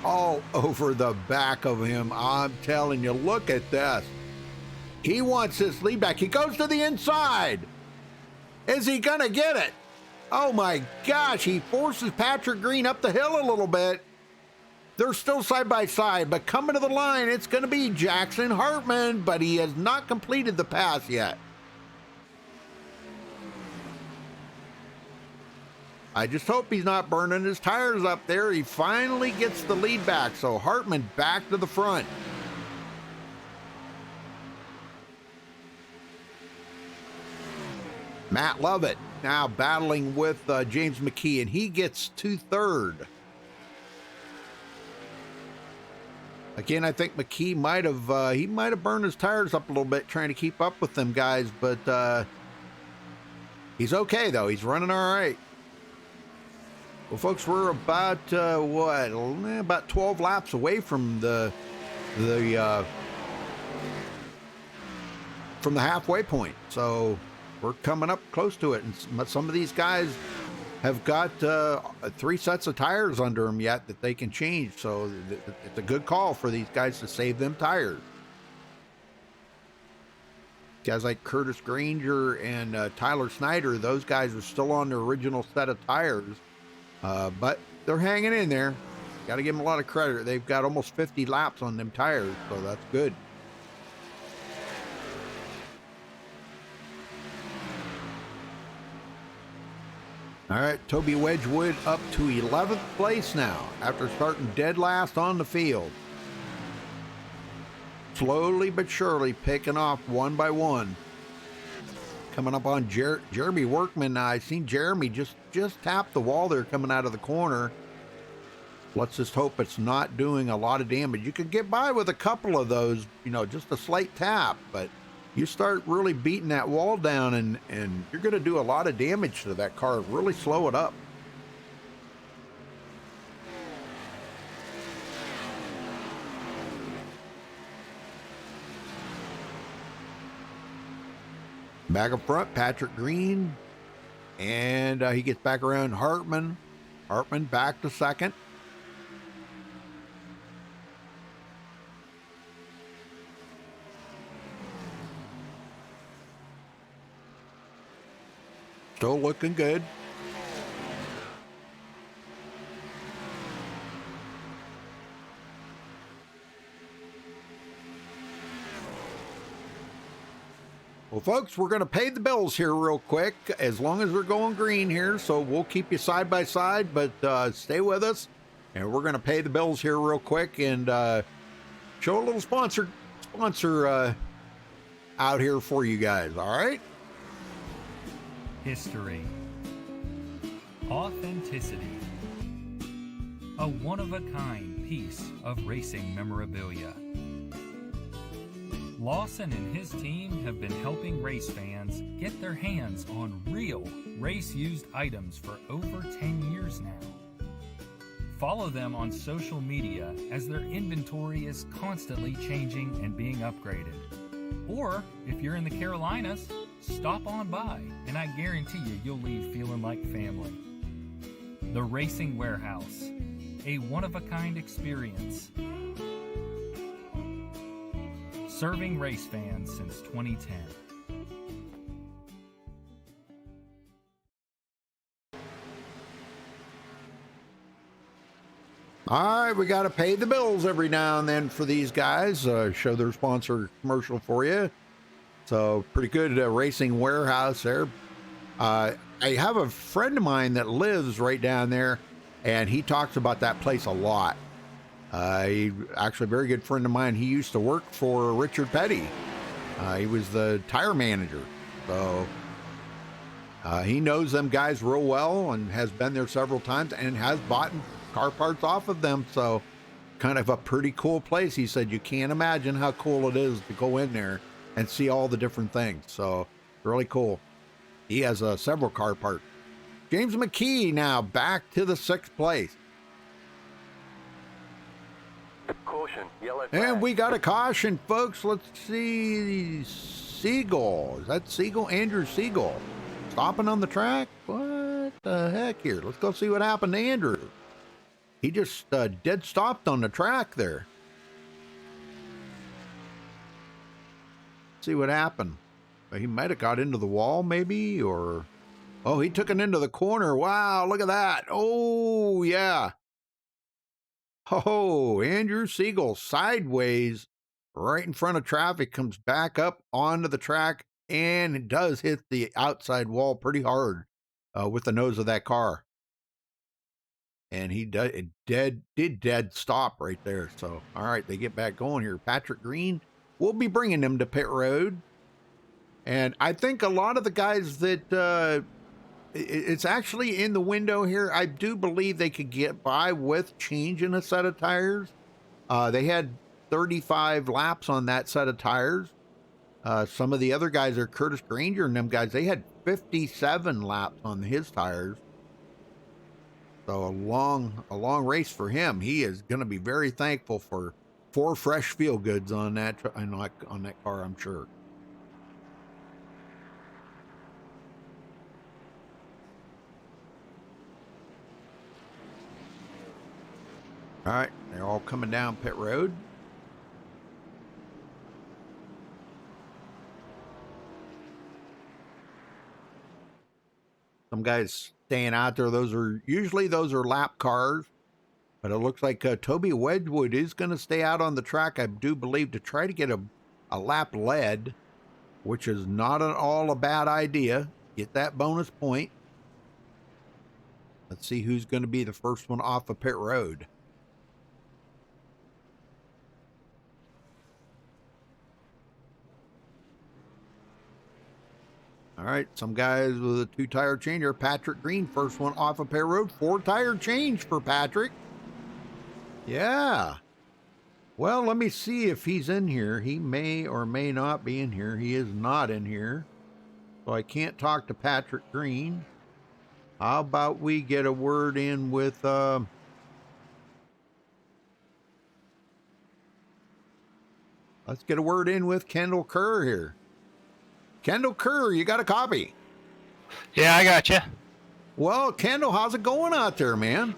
all over the back of him. I'm telling you, look at this. He wants this lead back. He goes to the inside. Is he going to get it? Oh my gosh, he forces Patrick Green up the hill a little bit. They're still side by side, but coming to the line, it's going to be Jackson Hartman, but he has not completed the pass yet. I just hope he's not burning his tires up there. He finally gets the lead back, so Hartman back to the front. Matt Lovett now battling with James McKee, and he gets to third. Again, I think McKee might have burned his tires up a little bit trying to keep up with them guys, but he's okay though. He's running all right. Well, folks, we're about about 12 laps away from the halfway point. So we're coming up close to it, and some of these guys have got 3 sets of tires under them yet that they can change. So it's a good call for these guys to save them tires. Guys like Curtis Granger and Tyler Snyder, those guys are still on their original set of tires, but they're hanging in there. Got to give them a lot of credit. They've got almost 50 laps on them tires, so that's good. All right, Toby Wedgwood up to 11th place now after starting dead last on the field. Slowly but surely picking off one by one. Coming up on Jeremy Workman now. I've seen Jeremy just tap the wall there coming out of the corner. Let's just hope it's not doing a lot of damage. You could get by with a couple of those, just a slight tap, but you start really beating that wall down, and you're going to do a lot of damage to that car. Really slow it up. Back up front, Patrick Green, and he gets back around Hartman. Hartman back to second. Still looking good. Well, folks, we're going to pay the bills here real quick, as long as we're going green here. So we'll keep you side by side, but stay with us. And we're going to pay the bills here real quick and show a little sponsor out here for you guys. All right. History. Authenticity. A one-of-a-kind piece of racing memorabilia. Lawson and his team have been helping race fans get their hands on real race-used items for over 10 years now. Follow them on social media as their inventory is constantly changing and being upgraded. Or, if you're in the Carolinas, stop on by and I guarantee you'll leave feeling like family. The Racing Warehouse, a one-of-a-kind experience. Serving race fans since 2010. All right, we got to pay the bills every now and then for these guys. Show their sponsor commercial for you. So pretty good Racing Warehouse there. I have a friend of mine that lives right down there, and he talks about that place a lot. He actually a very good friend of mine. He used to work for Richard Petty. He was the tire manager. So he knows them guys real well and has been there several times and has bought car parts off of them. So kind of a pretty cool place. He said you can't imagine how cool it is to go in there and see all the different things. So really cool. He has several car parts. James McKee now back to the 6th place. Caution, yellow flag. And we got a caution, folks. Let's see. Siegel. Is that Siegel? Andrew Siegel. Stopping on the track? What the heck here? Let's go see what happened to Andrew. He just dead stopped on the track there. See what happened. He might have got into the wall, maybe, or... Oh, he took it into the corner. Wow, look at that. Oh, yeah. Oh, Andrew Siegel sideways right in front of traffic, comes back up onto the track, and it does hit the outside wall pretty hard with the nose of that car. And he did dead stop right there. So, all right, they get back going here. Patrick Green, we'll be bringing him to pit road. And I think a lot of the guys that it's actually in the window here. I do believe they could get by with changing a set of tires. They had 35 laps on that set of tires. Some of the other guys are Curtis Granger and them guys. They had 57 laps on his tires. So a long race for him. He is going to be very thankful for 4 fresh feel goods on that car, I'm sure. All right, they're all coming down pit road. Some guys staying out there. Those are lap cars, but it looks like Toby Wedgwood is going to stay out on the track, I do believe, to try to get a lap lead, which is not at all a bad idea. Get that bonus point. Let's see who's going to be the first one off of pit road. All right, some guys with a 2-tire changer. Patrick Green, first one off of pit road. 4-tire change for Patrick. Yeah. Well, let me see if he's in here. He may or may not be in here. He is not in here. So I can't talk to Patrick Green. How about we get a word in with let's get a word in with Kendall Kerr here. Kendall Kerr, you got a copy? Yeah, I got you. Well, Kendall, how's it going out there, man?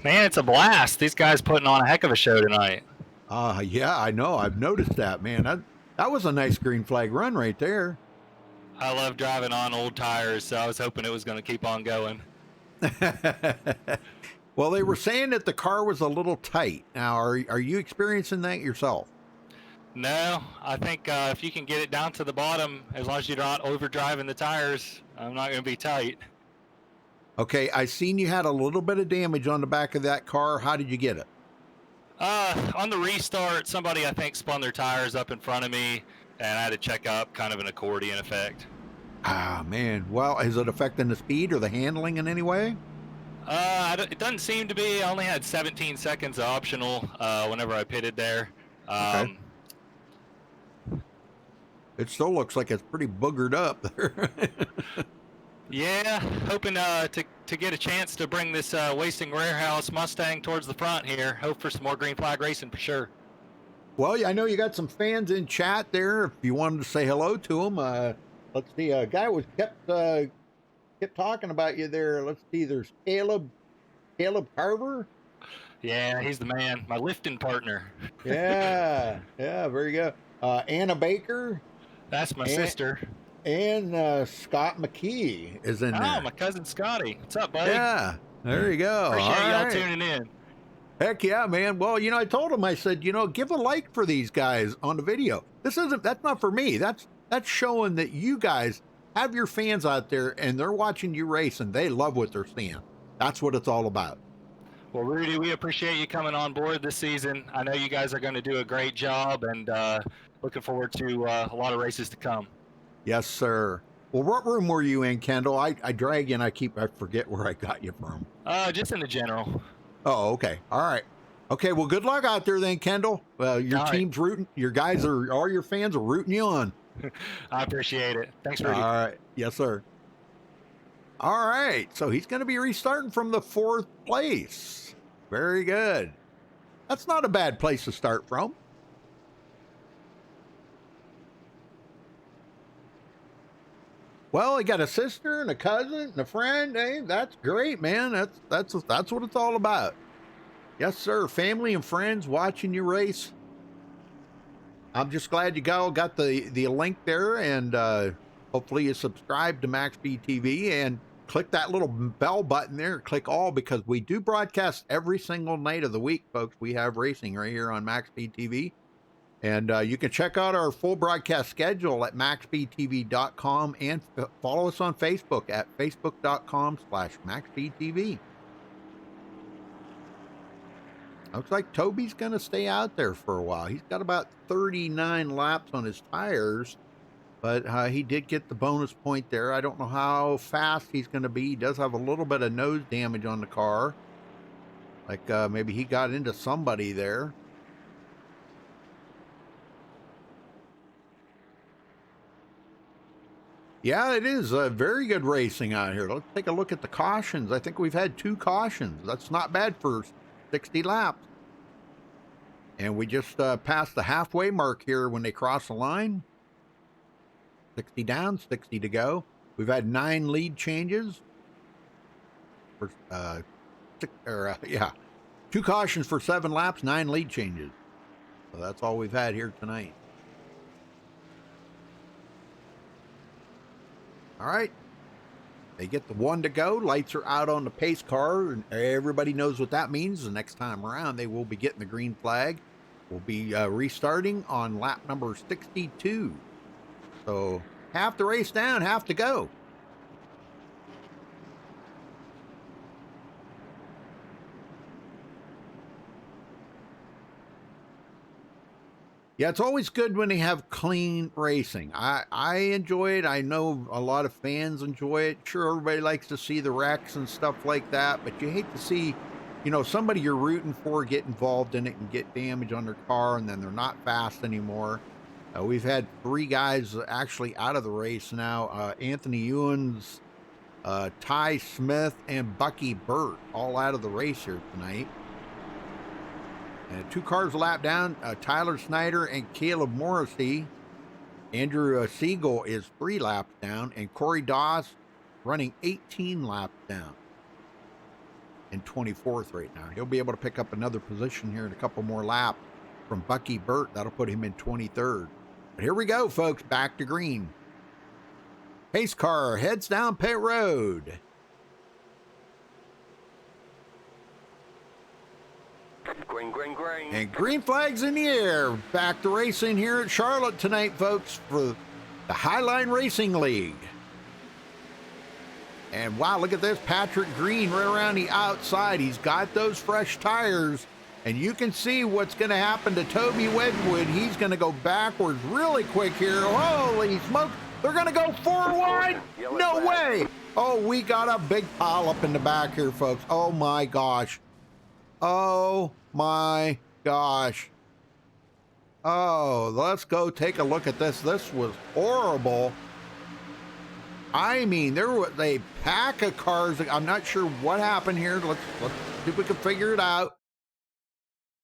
Man, it's a blast. These guys putting on a heck of a show tonight. Yeah, I know. I've noticed that, man. That was a nice green flag run right there. I love driving on old tires, so I was hoping it was going to keep on going. Well, they were saying that the car was a little tight. Now, are you experiencing that yourself? No, I think if you can get it down to the bottom, as long as you're not overdriving the tires, I'm not going to be tight. Okay, I seen you had a little bit of damage on the back of that car. How did you get it? On the restart, somebody I think spun their tires up in front of me, and I had to check up, kind of an accordion effect. Ah, man. Well, is it affecting the speed or the handling in any way? It doesn't seem to be. I only had 17 seconds optional whenever I pitted there. Okay. It still looks like it's pretty boogered up there. Yeah, hoping to get a chance to bring this Wasting Warehouse Mustang towards the front here. Hope for some more green flag racing for sure. Well, I know you got some fans in chat there. If you wanted to say hello to them, let's see. A guy was kept talking about you there. Let's see. There's Caleb Carver. Yeah, he's the man. My lifting partner. Yeah, very good. Anna Baker. That's my sister. And Scott McKee is in there. Oh, my cousin Scotty. What's up, buddy? Yeah, there you go. Appreciate All y'all right. tuning in. Heck yeah, man. Well, I told him, I said, give a like for these guys on the video. That's not for me. That's showing that you guys have your fans out there and they're watching you race and they love what they're seeing. That's what it's all about. Well, Rudy, we appreciate you coming on board this season. I know you guys are going to do a great job, and looking forward to a lot of races to come. Yes, sir. Well, what room were you in, Kendall? I drag you and I forget where I got you from. Just in the general. Oh, okay. All right. Okay, well, good luck out there then, Kendall. Your all team's rooting. Your guys all your fans are rooting you on. I appreciate it. Thanks, Rudy. All right. Yes, sir. All right. So he's going to be restarting from the 4th place. Very good. That's not a bad place to start from. Well, he got a sister and a cousin and a friend. Hey, that's great, man. That's what it's all about. Yes, sir. Family and friends watching you race. I'm just glad you got the link there, and hopefully you subscribe to MaxSpeedTV and click that little bell button there. Click all, because we do broadcast every single night of the week, folks. We have racing right here on MaxSpeedTV. And you can check out our full broadcast schedule at MaxSpeedTV.com and follow us on Facebook at Facebook.com/MaxSpeedTV. Looks like Toby's going to stay out there for a while. He's got about 39 laps on his tires, but he did get the bonus point there. I don't know how fast he's going to be. He does have a little bit of nose damage on the car. Like maybe he got into somebody there. Yeah, it is very good racing out here. Let's take a look at the cautions. I think we've had 2 cautions. That's not bad for 60 laps. And we just passed the halfway mark here when they cross the line. 60 down, 60 to go. We've had 9 lead changes. For, 2 cautions for 7 laps, 9 lead changes. So that's all we've had here tonight. All right. They get the 1 to go. Lights are out on the pace car, and everybody knows what that means. The next time around, they will be getting the green flag. We'll be restarting on lap number 62. So half the race down, half to go. Yeah, it's always good when they have clean racing. I enjoy it. I know a lot of fans enjoy it. Sure, everybody likes to see the wrecks and stuff like that, but you hate to see, you know, somebody you're rooting for get involved in it and get damage on their car, and then they're not fast anymore. We've had 3 guys actually out of the race now. Anthony Ewens, Ty Smith, and Bucky Burt all out of the race here tonight. And 2 cars a lap down, Tyler Snyder and Caleb Morrissey. Andrew Siegel is 3 laps down, and Corey Doss running 18 laps down in 24th right now. He'll be able to pick up another position here in a couple more laps from Bucky Burt. That'll put him in 23rd. But here we go, folks, back to green. Pace car heads down pit road. Green, green, green. And green flags in the air. Back to racing here at Charlotte tonight, folks, for the Highline Racing League. And wow, look at this. Patrick Green right around the outside. He's got those fresh tires. And you can see what's going to happen to Toby Wedgwood. He's going to go backwards really quick here. Holy smoke. They're going to go forward. No way. Oh, we got a big pile up in the back here, folks. Oh, my gosh. Oh, my gosh. Oh, let's go take a look at this. This was horrible. I mean, there was a pack of cars. I'm not sure what happened here. Let's see if we can figure it out.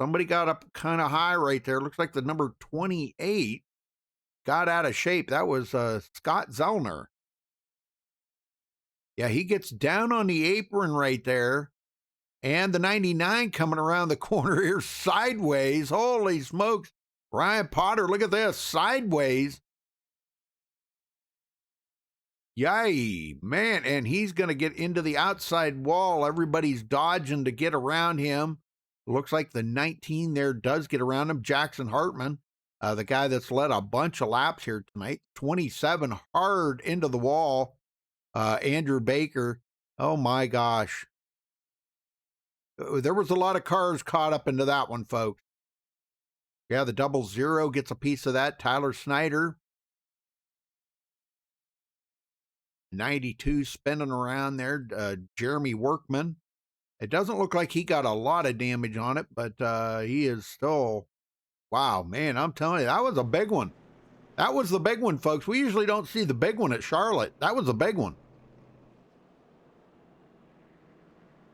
Somebody got up kind of high right there. Looks like the number 28 got out of shape. That was Scott Zellner. Yeah, he gets down on the apron right there. And the 99 coming around the corner here sideways. Holy smokes. Ryan Potter, look at this. Sideways. Yay, man. And he's going to get into the outside wall. Everybody's dodging to get around him. Looks like the 19 there does get around him. Jackson Hartman, the guy that's led a bunch of laps here tonight. 27 hard into the wall. Andrew Baker. Oh, my gosh. There was a lot of cars caught up into that one, folks. Yeah, the 00 gets a piece of that. Tyler Snyder. 92 spinning around there. Jeremy Workman. It doesn't look like he got a lot of damage on it, but he is still, wow, man, I'm telling you, that was a big one. That was the big one, folks. We usually don't see the big one at Charlotte. That was a big one.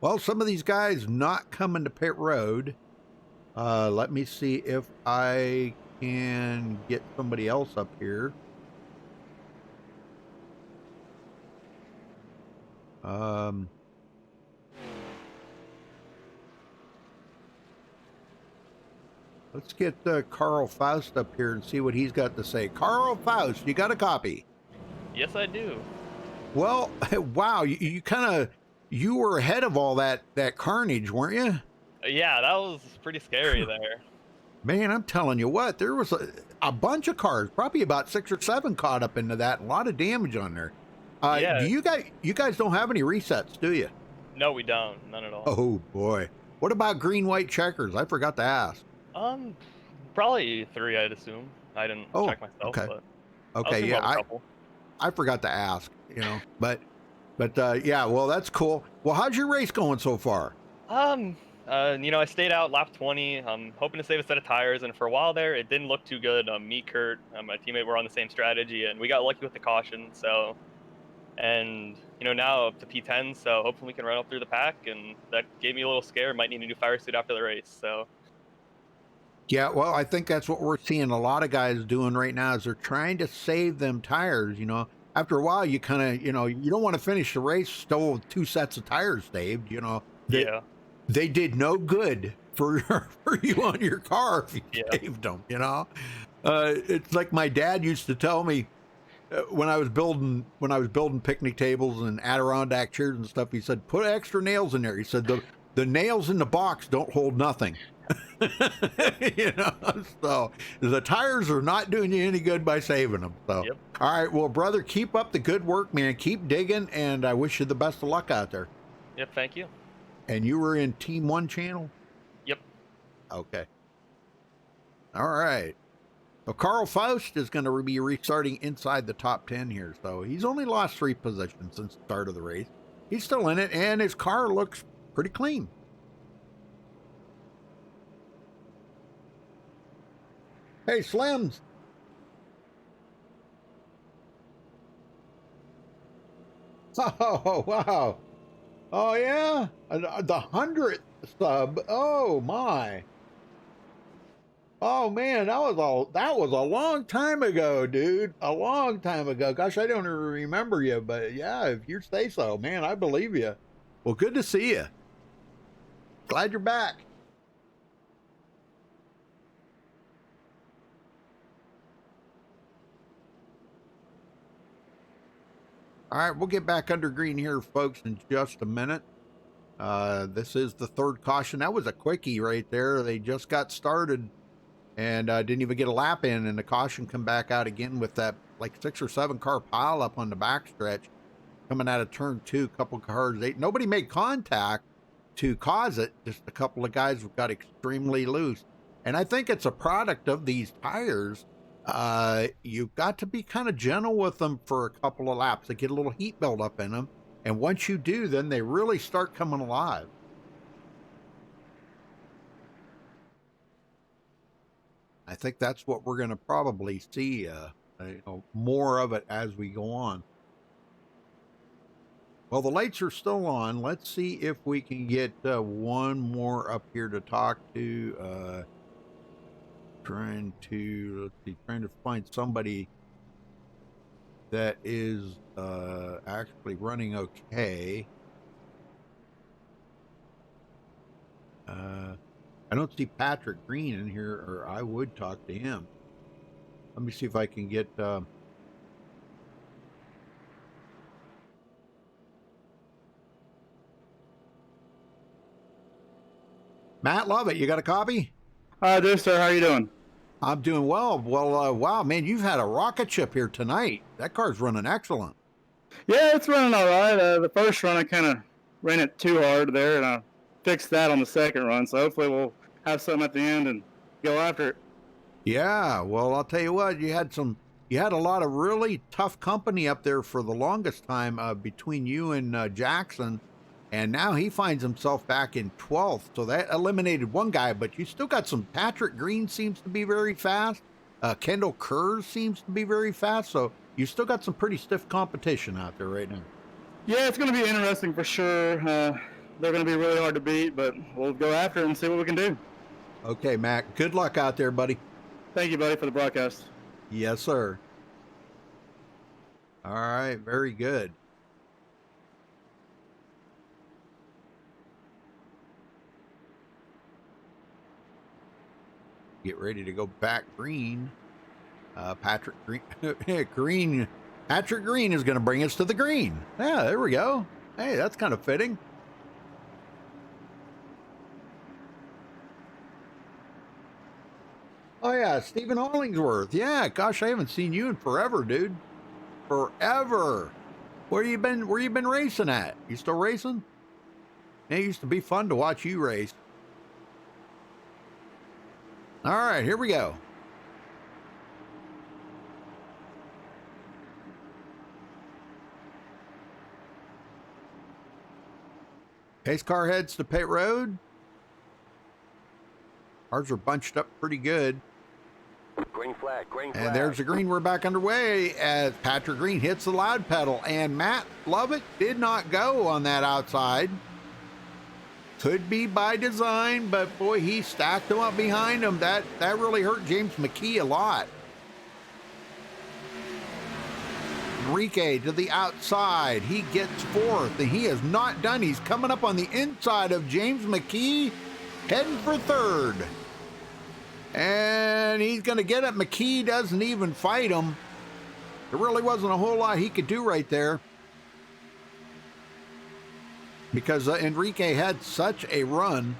Well, some of these guys not coming to pit road. Let me see if I can get somebody else up here. Let's get Carl Faust up here and see what he's got to say. Carl Faust, you got a copy? Yes, I do. Well, wow, you kind of, you were ahead of all that carnage, weren't you? Yeah, that was pretty scary there. Man, I'm telling you what, there was a bunch of cars, probably about 6 or 7 caught up into that. A lot of damage on there. Yeah. Do you guys don't have any resets, do you? No, we don't. None at all. Oh boy. What about green, white checkers? I forgot to ask. Probably 3, I'd assume. I didn't check myself. Okay. But Okay, yeah, I forgot to ask, you know, but yeah, well, that's cool. Well, how's your race going so far? You know, I stayed out lap 20. I'm hoping to save a set of tires, and for a while there, it didn't look too good. Me, Kurt, my teammate were on the same strategy, and we got lucky with the caution. So, and you know, now up to P10, so hopefully we can run up through the pack, and that gave me a little scare. Might need a new fire suit after the race. So. Yeah, well, I think that's what we're seeing a lot of guys doing right now is they're trying to save them tires, you know. After a while, you kind of, you know, you don't want to finish the race still with 2 sets of tires saved, you know. They did no good for you on your car if you saved them, you know. It's like my dad used to tell me when I was building picnic tables and Adirondack chairs and stuff. He said, put extra nails in there. He said, the nails in the box don't hold nothing. You know, so the tires are not doing you any good by saving them. So, all right, well, brother, keep up the good work, man. Keep digging, and I wish you the best of luck out there. Yep, thank you. And you were in Team 1 channel? Yep. Okay. All right. So Carl Faust is going to be restarting inside the top 10 here. So he's only lost 3 positions since the start of the race. He's still in it, and his car looks pretty clean. Hey, Slims. Oh, wow. Oh, yeah? The 100th sub. Oh, my. Oh, man, that was a long time ago, dude. A long time ago. Gosh, I don't even remember you, but yeah, if you say so, man, I believe you. Well, good to see you. Glad you're back. All right, we'll get back under green here, folks, in just a minute. This is the third caution. That was a quickie right there. They just got started and didn't even get a lap in, and the caution come back out again with that like 6 or 7 car pile up on the backstretch coming out of turn 2. Couple cars, nobody made contact to cause it. Just a couple of guys got extremely loose, and I think it's a product of these tires. You've got to be kind of gentle with them for a couple of laps. They get a little heat build up in them, and once you do, then they really start coming alive. I think that's what we're going to probably see, more of it as we go on. Well, the lights are still on. Let's see if we can get one more up here to talk to. Trying to find somebody that is actually running okay. I don't see Patrick Green in here, or I would talk to him. Let me see if I can get Matt Lovett. You got a copy? Hi there, sir. How you doing? I'm doing well. Well, wow, man, you've had a rocket ship here tonight. That car's running excellent. Yeah, it's running all right. The first run, I kind of ran it too hard there, and I fixed that on the second run. So hopefully we'll have something at the end and go after it. Yeah, well, I'll tell you what, you had a lot of really tough company up there for the longest time between you and Jackson. And now he finds himself back in 12th. So that eliminated one guy, but you still got some. Patrick Green seems to be very fast. Kendall Kurz seems to be very fast. So you still got some pretty stiff competition out there right now. Yeah, it's going to be interesting for sure. They're going to be really hard to beat, but we'll go after it and see what we can do. Okay, Mac. Good luck out there, buddy. Thank you, buddy, for the broadcast. Yes, sir. All right. Very good. Get ready to go back green. Patrick Green. Patrick Green is going to bring us to the green. Yeah, there we go. Hey, that's kind of fitting. Oh yeah, Stephen Hollingsworth. Yeah, gosh, I haven't seen you in forever, dude. Forever. Where you been racing at? You still racing? It used to be fun to watch you race. All right, here we go. Pace car heads to pit road. Cars are bunched up pretty good. Green flag, green flag. And there's the green. We're back underway as Patrick Green hits the loud pedal. And Matt Lovett did not go on that outside. Could be by design, but boy, he stacked them up behind him. That really hurt James McKee a lot. Enrique to the outside. He gets fourth, and he is not done. He's coming up on the inside of James McKee, heading for third. And he's going to get it. McKee doesn't even fight him. There really wasn't a whole lot he could do right there, because Enrique had such a run.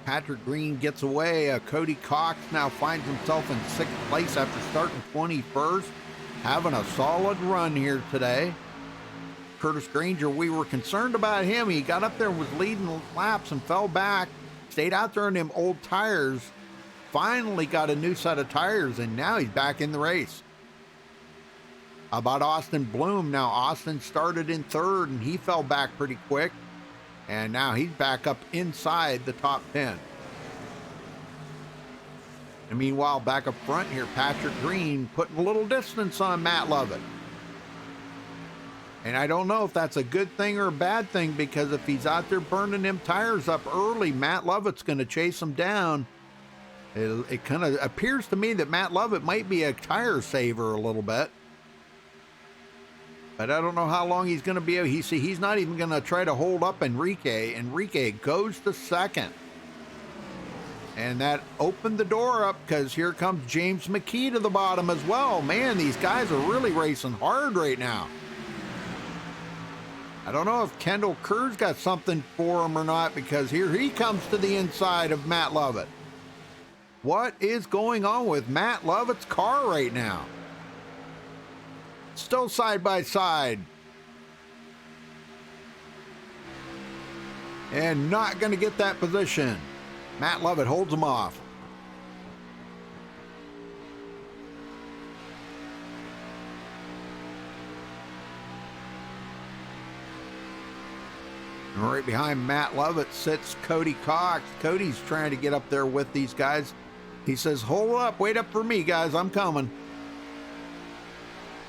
Patrick Green gets away. Cody Cox now finds himself in 6th place after starting 21st. Having a solid run here today. Curtis Granger, we were concerned about him. He got up there and was leading laps and fell back. Stayed out there in them old tires. Finally got a new set of tires, and now he's back in the race. How about Austin Bloom? Now, Austin started in 3rd, and he fell back pretty quick. And now he's back up inside the top 10. And meanwhile, back up front here, Patrick Green putting a little distance on Matt Lovett. And I don't know if that's a good thing or a bad thing, because if he's out there burning them tires up early, Matt Lovett's going to chase him down. It kind of appears to me that Matt Lovett might be a tire saver a little bit. But I don't know how long he's going to be able. He's not even going to try to hold up Enrique. Enrique goes to second. And that opened the door up, because here comes James McKee to the bottom as well. Man, these guys are really racing hard right now. I don't know if Kendall Kerr's got something for him or not, because here he comes to the inside of Matt Lovett. What is going on with Matt Lovett's car right now? Still side by side. And not going to get that position. Matt Lovett holds him off. And right behind Matt Lovett sits Cody Cox. Cody's trying to get up there with these guys. He says, hold up, wait up for me, guys, I'm coming.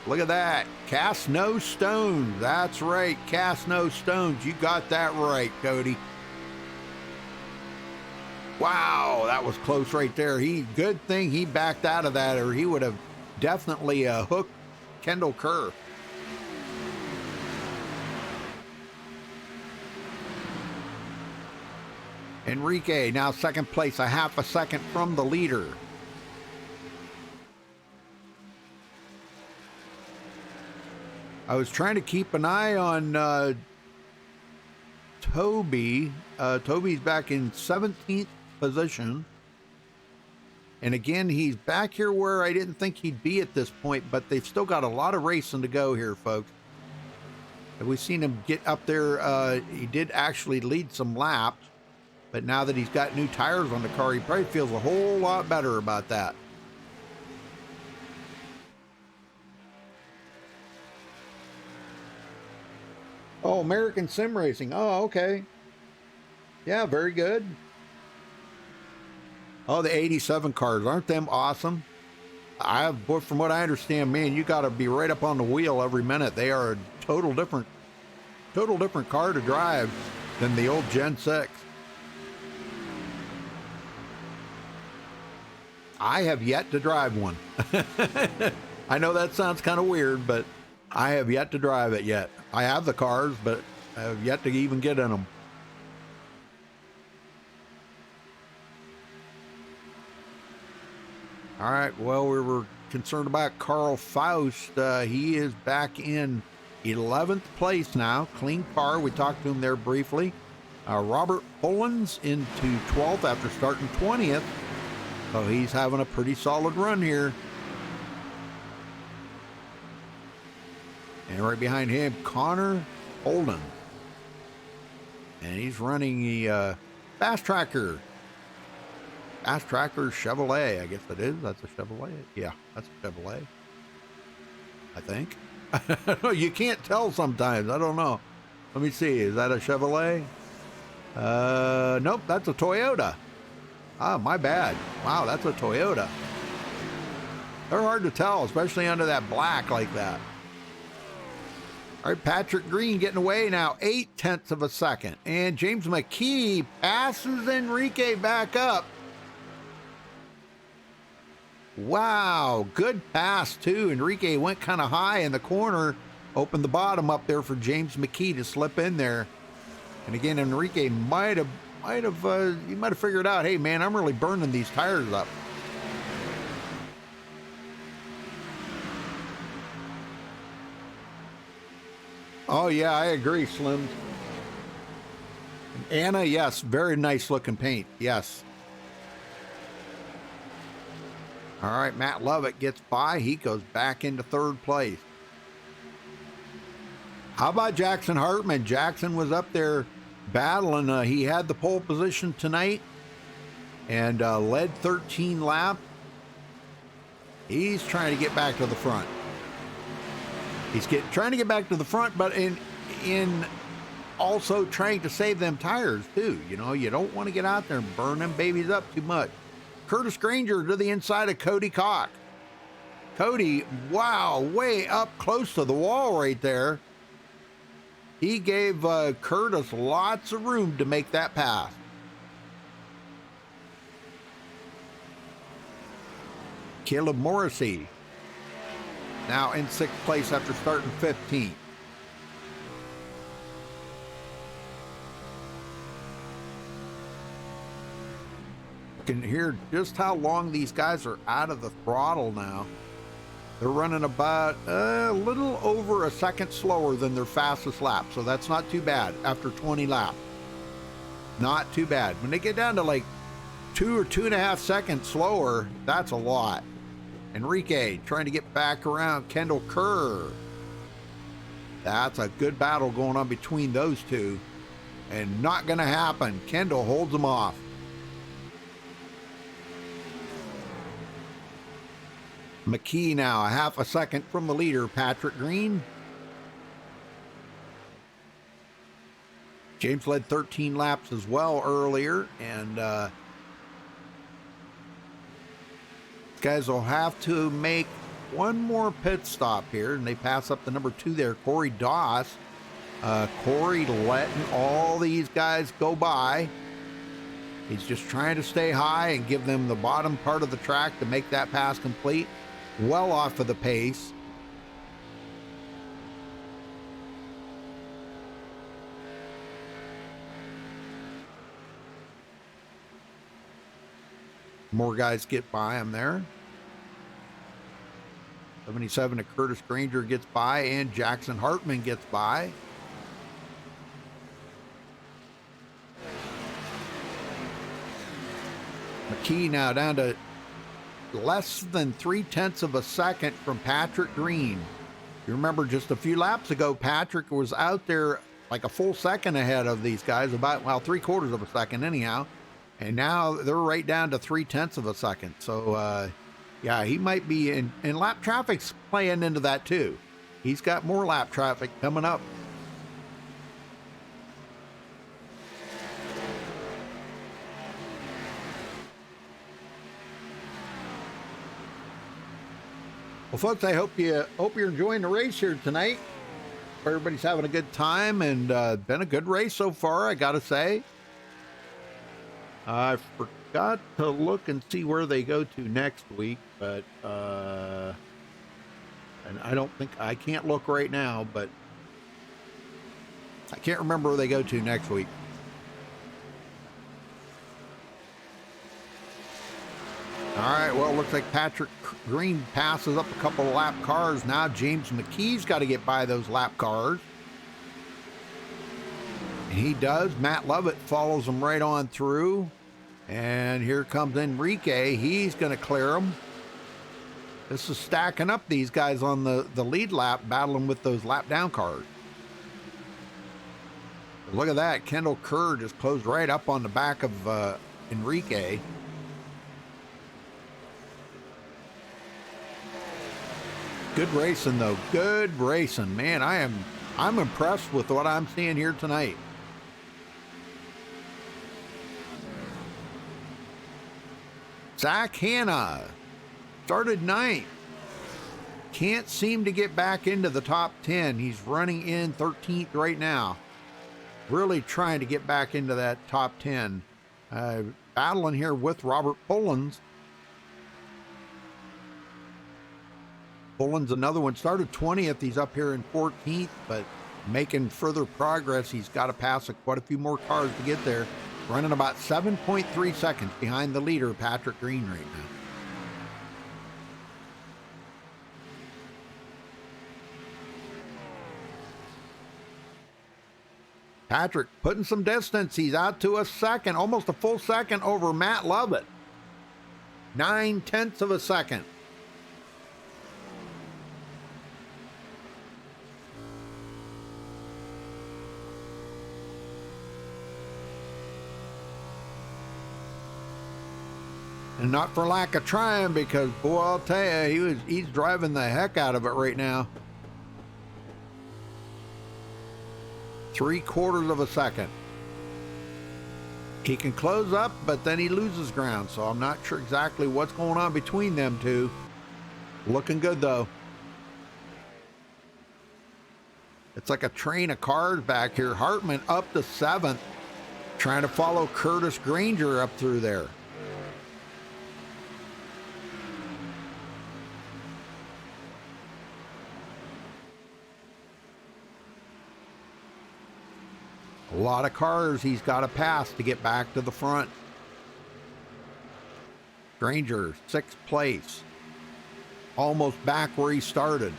Look at that. Cast no stones. That's right, cast no stones. You got that right, Cody. Wow, that was close right there. Good thing he backed out of that, or he would have definitely hooked Kendall Kerr. Enrique now second place, a half a second from the leader. I was trying to keep an eye on Toby. Toby's back in 17th position. And again, he's back here where I didn't think he'd be at this point, but they've still got a lot of racing to go here, folks. And we've seen him get up there. He did actually lead some laps, but now that he's got new tires on the car, he probably feels a whole lot better about that. Oh, American Sim Racing. Oh, okay. Yeah, very good. Oh, the 87 cars. Aren't them awesome? From what I understand, man, you got to be right up on the wheel every minute. They are a total different car to drive than the old Gen 6. I have yet to drive one. I know that sounds kind of weird, but I have yet to drive it yet. I have the cars, but I have yet to even get in them. All right, well, we were concerned about Carl Faust. He is back in 11th place now. Clean car. We talked to him there briefly. Robert Pullins into 12th after starting 20th. So he's having a pretty solid run here. And right behind him, Connor Holden. And he's running the Fast Tracker. Fast Tracker Chevrolet, I guess it is. That's a Chevrolet. Yeah, that's a Chevrolet. I think. You can't tell sometimes. I don't know. Let me see. Is that a Chevrolet? Nope, that's a Toyota. Ah, my bad. Wow, that's a Toyota. They're hard to tell, especially under that black like that. All right, Patrick Green getting away now, 0.8 of a second. And James McKee passes Enrique back up. Wow, good pass too. Enrique went kind of high in the corner, opened the bottom up there for James McKee to slip in there. And again, Enrique might have figured out, hey man, I'm really burning these tires up. Oh yeah, I agree, Slim. Anna, yes, very nice looking paint, yes. All right, Matt Lovett gets by. He goes back into third place. How about Jackson Hartman? Jackson was up there battling. He had the pole position tonight and led 13 laps. He's trying to get back to the front. He's trying to get back to the front, but in also trying to save them tires too. You know, you don't want to get out there and burn them babies up too much. Curtis Granger to the inside of Cody Cock. Cody, wow, way up close to the wall right there. He gave Curtis lots of room to make that pass. Caleb Morrissey now in 6th place after starting 15th. You can hear just how long these guys are out of the throttle now. They're running about a little over a second slower than their fastest lap, so that's not too bad after 20 laps. Not too bad. When they get down to like 2 or 2.5 seconds slower, that's a lot. Enrique trying to get back around Kendall Kerr. That's a good battle going on between those two, and not going to happen. Kendall holds them off. McKee now a half a second from the leader, Patrick Green. James led 13 laps as well earlier, and guys will have to make one more pit stop here, and they pass up the number 2 there, Corey Doss. Corey letting all these guys go by. He's just trying to stay high and give them the bottom part of the track to make that pass complete. Well off of the pace. More guys get by him there. 77 to Curtis Granger gets by, and Jackson Hartman gets by. McKee now down to less than 0.3 of a second from Patrick Green. You remember just a few laps ago, Patrick was out there like a full second ahead of these guys, about, well, 3/4 of a second anyhow. And now they're right down to 0.3 of a second. So, yeah, he might be in, and lap traffic's playing into that too. He's got more lap traffic coming up. Well, folks, I hope you're enjoying the race here tonight. Everybody's having a good time, and been a good race so far, I gotta say. I forgot to look and see where they go to next week, but and I can't look right now, but I can't remember where they go to next week. All right, well, it looks like Patrick Green passes up a couple of lap cars. Now James McKee's got to get by those lap cars. And he does. Matt Lovett follows him right on through. And here comes Enrique. He's going to clear him. This is stacking up these guys on the lead lap, battling with those lap down cars. Look at that. Kendall Kerr just closed right up on the back of Enrique. Good racing, though. Good racing. Man, I'm impressed with what I'm seeing here tonight. Zach Hanna started 9th. Can't seem to get back into the top 10. He's running in 13th right now. Really trying to get back into that top 10. Battling here with Robert Pullins. Pullins, another one, started 20th. He's up here in 14th, but making further progress. He's got to pass quite a few more cars to get there. Running about 7.3 seconds behind the leader, Patrick Green, right now. Patrick putting some distance. He's out to a second, almost a full second over Matt Lovett. 0.9 of a second. And not for lack of trying, because, boy, I'll tell you, he's driving the heck out of it right now. 3/4 of a second. He can close up, but then he loses ground, so I'm not sure exactly what's going on between them two. Looking good, though. It's like a train of cars back here. Hartman up to 7th, trying to follow Curtis Granger up through there. A lot of cars he's got to pass to get back to the front. Granger, 6th place. Almost back where he started.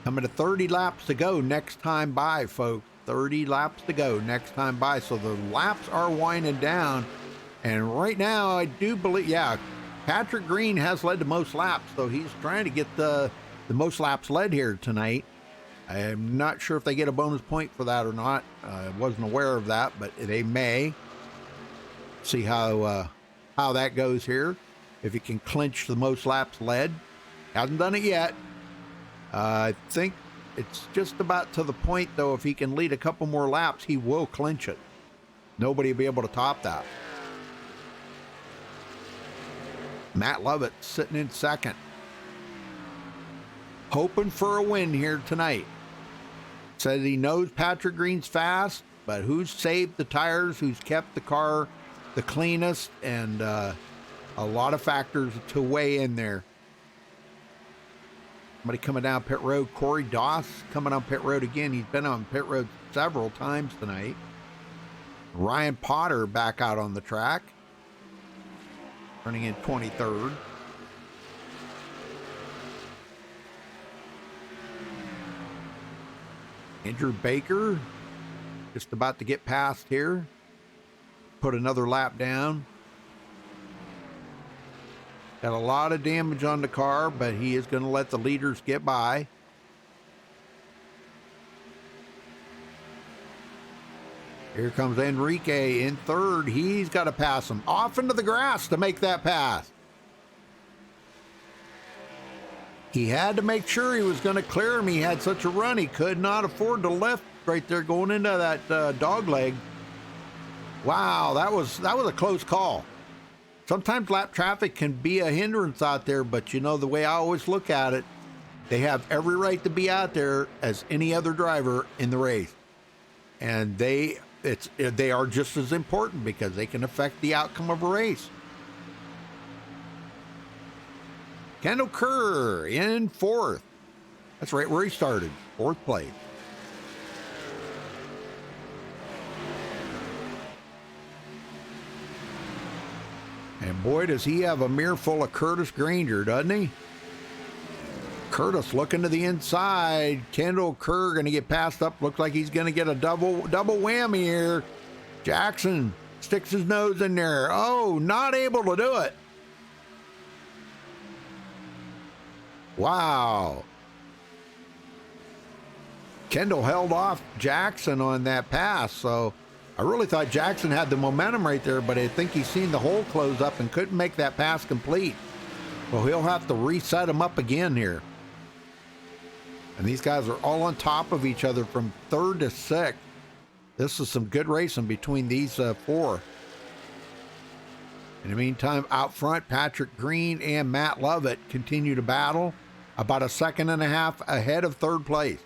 Coming to 30 laps to go next time by, folks. 30 laps to go next time by. So the laps are winding down. And right now, I do believe, yeah, Patrick Green has led the most laps. So he's trying to get the most laps led here tonight. I'm not sure if they get a bonus point for that or not. I wasn't aware of that, but they may. See how that goes here. If he can clinch the most laps led. Hasn't done it yet. I think it's just about to the point, though, if he can lead a couple more laps, he will clinch it. Nobody will be able to top that. Matt Lovett sitting in 2nd. Hoping for a win here tonight. Says he knows Patrick Green's fast, but who's saved the tires, who's kept the car the cleanest, and a lot of factors to weigh in there. Somebody coming down pit road. Corey Doss coming on pit road again. He's been on pit road several times tonight. Ryan Potter back out on the track. Running in 23rd. Andrew Baker just about to get past here. Put another lap down. Got a lot of damage on the car, but he is going to let the leaders get by. Here comes Enrique in 3rd. He's got to pass him. Off into the grass to make that pass. He had to make sure he was going to clear him. He had such a run, he could not afford to lift right there going into that dog leg. Wow, that was a close call. Sometimes lap traffic can be a hindrance out there, but you know, the way I always look at it, they have every right to be out there as any other driver in the race. And they are just as important because they can affect the outcome of a race. Kendall Kerr in 4th. That's right where he started, 4th place. And boy, does he have a mirror full of Curtis Granger, doesn't he? Curtis looking to the inside. Kendall Kerr going to get passed up. Looks like he's going to get a double whammy here. Jackson sticks his nose in there. Oh, not able to do it. Wow. Kendall held off Jackson on that pass, so I really thought Jackson had the momentum right there, but I think he's seen the hole close up and couldn't make that pass complete. Well, he'll have to reset him up again here. And these guys are all on top of each other from 3rd to 6th. This is some good racing between these 4. In the meantime, out front, Patrick Green and Matt Lovett continue to battle, about 1.5 seconds ahead of 3rd place.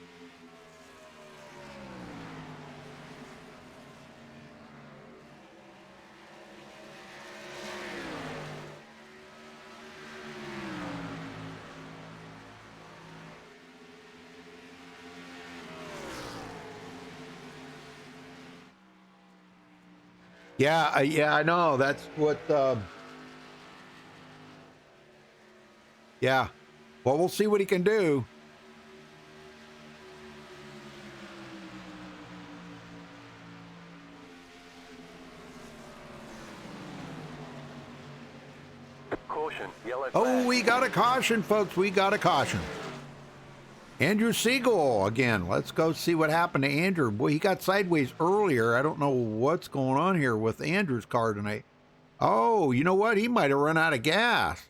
Yeah, I know. That's what. Yeah. Well, we'll see what he can do. Caution, yellow flag. Oh, we got a caution, folks. We got a caution. Andrew Siegel again. Let's go see what happened to Andrew. Boy, he got sideways earlier. I don't know what's going on here with Andrew's car tonight. Oh, you know what? He might have run out of gas.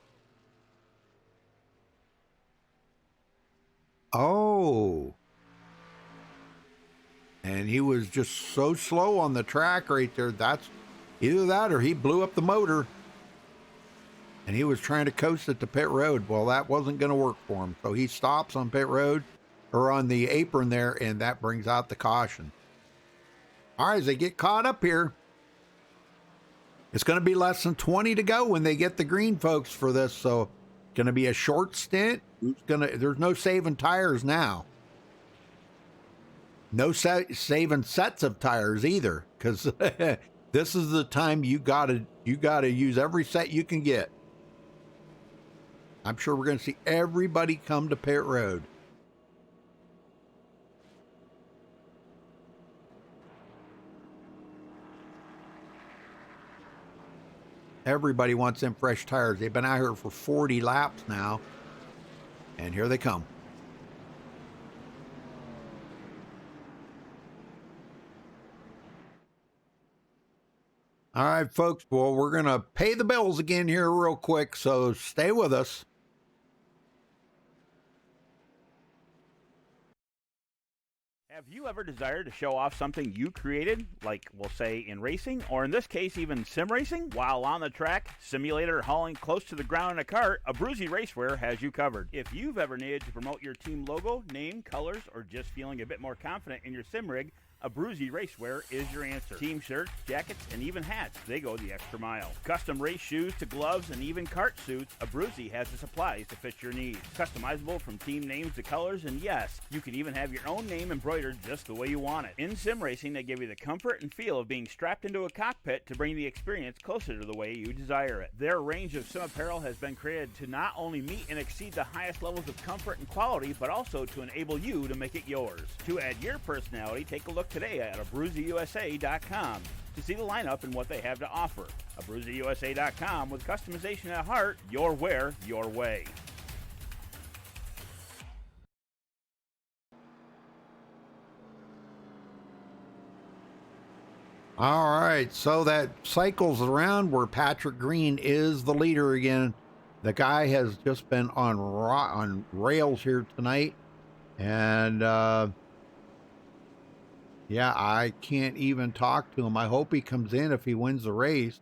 Oh. and he was just so slow on the track right there. That's either that or he blew up the motor, and he was trying to coast it to pit road. Well, that wasn't going to work for him, so he stops on pit road or on the apron there, and that brings out the caution. All right, as they get caught up here, it's going to be less than 20 to go when they get the green, folks, for this. So it's going to be a short stint. There's no saving tires now. No saving sets of tires either, because this is the time you gotta use every set you can get. I'm sure we're going to see everybody come to pit road. Everybody wants them fresh tires. They've been out here for 40 laps now, and here they come. All right, folks. Well, we're going to pay the bills again here real quick, so stay with us. Have you ever desired to show off something you created, like we'll say in racing, or in this case even sim racing? While on the track, simulator, hauling close to the ground in a cart, Abruzzi Raceware has you covered. If you've ever needed to promote your team logo, name, colors, or just feeling a bit more confident in your sim rig, Abruzzi Raceware is your answer. Team shirts, jackets, and even hats, they go the extra mile. Custom race shoes to gloves and even cart suits, Abruzzi has the supplies to fit your needs. Customizable from team names to colors, and yes, you can even have your own name embroidered just the way you want it. In sim racing, they give you the comfort and feel of being strapped into a cockpit to bring the experience closer to the way you desire it. Their range of sim apparel has been created to not only meet and exceed the highest levels of comfort and quality, but also to enable you to make it yours. To add your personality, take a look today at AbruzziUSA.com to see the lineup and what they have to offer. AbruzziUSA.com, with customization at heart, your wear, your way. All right, so that cycles around where Patrick Green is the leader again. The guy has just been on rails here tonight, and yeah, I can't even talk to him. I hope he comes in if he wins the race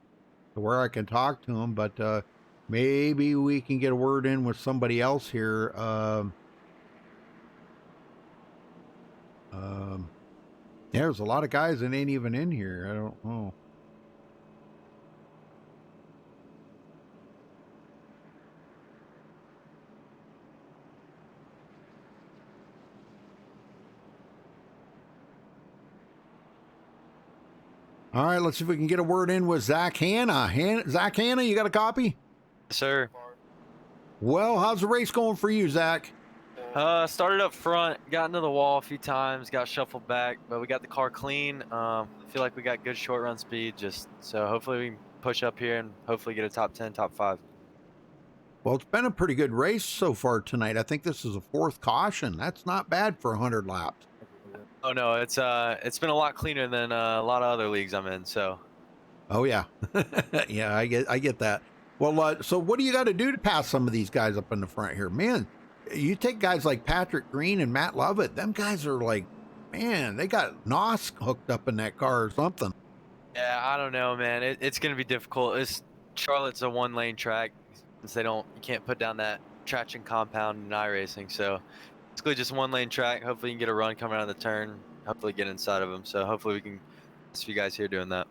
to where I can talk to him, but maybe we can get a word in with somebody else here. Yeah, there's a lot of guys that ain't even in here. I don't know. All right, let's see if we can get a word in with Zach Hanna. Zach Hanna, you got a copy? Sir. Well, how's the race going for you, Zach? Started up front, got into the wall a few times, got shuffled back, but we got the car clean. I feel like we got good short run speed, so hopefully we can push up here and hopefully get a top 10, top 5. Well, it's been a pretty good race so far tonight. I think this is a 4th caution. That's not bad for 100 laps. Oh no, it's been a lot cleaner than a lot of other leagues I'm in. So. Oh yeah, yeah, I get that. Well, so what do you got to do to pass some of these guys up in the front here, man? You take guys like Patrick Green and Matt Lovett. Them guys are like, man, they got NOS hooked up in that car or something. Yeah, I don't know, man. It's gonna be difficult. Charlotte's a 1-lane track, since you can't put down that traction compound in iRacing. So. Basically just 1-lane track. Hopefully you can get a run coming out of the turn. Hopefully get inside of them. So hopefully we can see you guys here doing that.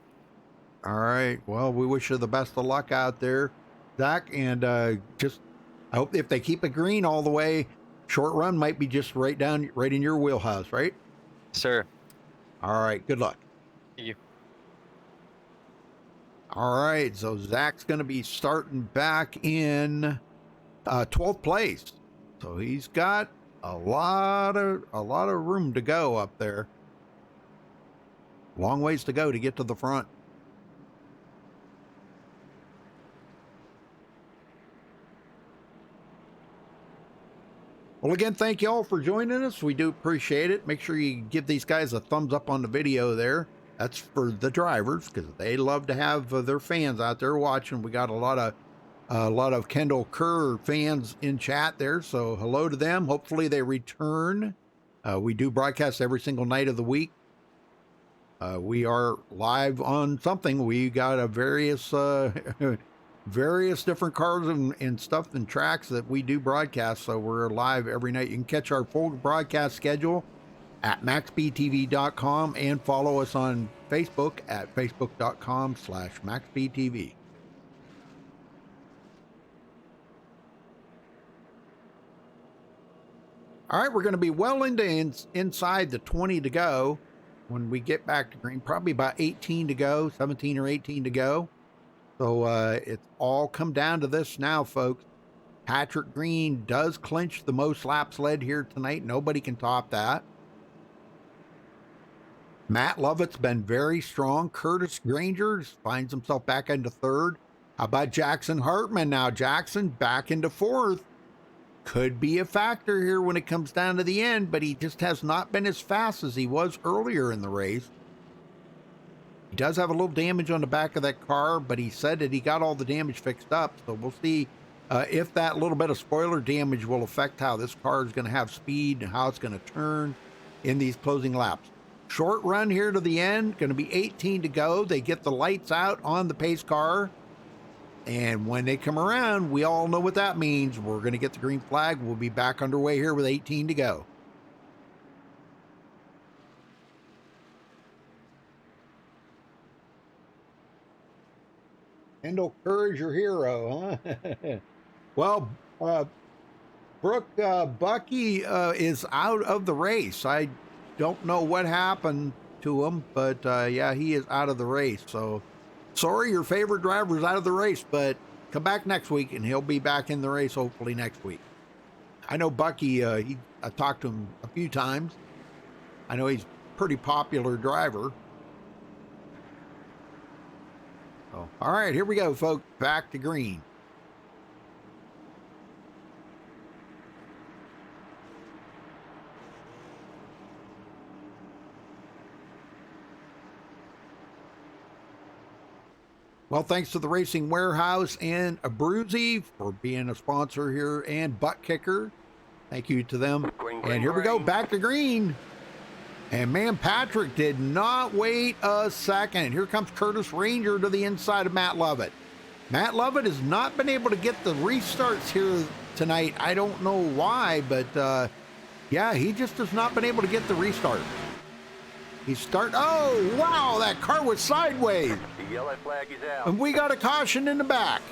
All right. Well, we wish you the best of luck out there, Zach. And I hope if they keep it green all the way, short run might be just right in your wheelhouse, right? Sir. All right. Good luck. Thank you. All right. So Zach's going to be starting back in 12th place. So he's got a lot of room to go up there. Long ways to go to get to the front. Well, again, thank you all for joining us. We do appreciate it. Make sure you give these guys a thumbs up on the video there. That's for the drivers, because they love to have their fans out there watching. We got a lot of Kendall Kerr fans in chat there, so hello to them. Hopefully they return. We do broadcast every single night of the week, We are live on something. We got a various various different cars and stuff and tracks that we do broadcast. So we're live every night. You can catch our full broadcast schedule at MaxSpeedTV.com and follow us on Facebook at Facebook.com/MaxSpeedTV. All right, we're going to be well into inside the 20 to go when we get back to green. Probably about 18 to go, 17 or 18 to go. So it's all come down to this now, folks. Patrick Green does clinch the most laps led here tonight. Nobody can top that. Matt Lovett's been very strong. Curtis Granger finds himself back into third. How about Jackson Hartman now? Jackson back into fourth. Could be a factor here when it comes down to the end, but he just has not been as fast as he was earlier in the race. He does have a little damage on the back of that car, but he said that he got all the damage fixed up. So we'll see if that little bit of spoiler damage will affect how this car is going to have speed and how it's going to turn in these closing laps. Short run here to the end, going to be 18 to go. They get the lights out on the pace car. And when they come around, we all know what that means. We're going to get the green flag. We'll be back underway here with 18 to go. Kendall Courage, your hero, huh? Well, Brooke Bucky is out of the race. I don't know what happened to him, but yeah, he is out of the race. So sorry, your favorite driver is out of the race, but come back next week and he'll be back in the race hopefully next week. I know Bucky, I talked to him a few times. I know he's a pretty popular driver. So, all right, here we go, folks. Back to green. Well, thanks to the Racing Warehouse and Abruzzi for being a sponsor here, and Butt Kicker. Thank you to them. And here we go, back to green. And man, Patrick did not wait a second. Here comes Curtis Ranger to the inside of Matt Lovett. Matt Lovett has not been able to get the restarts here tonight. I don't know why, but yeah, he just has not been able to get the restart. Oh, wow, that car was sideways. The yellow flag is out. And we got a caution in the back.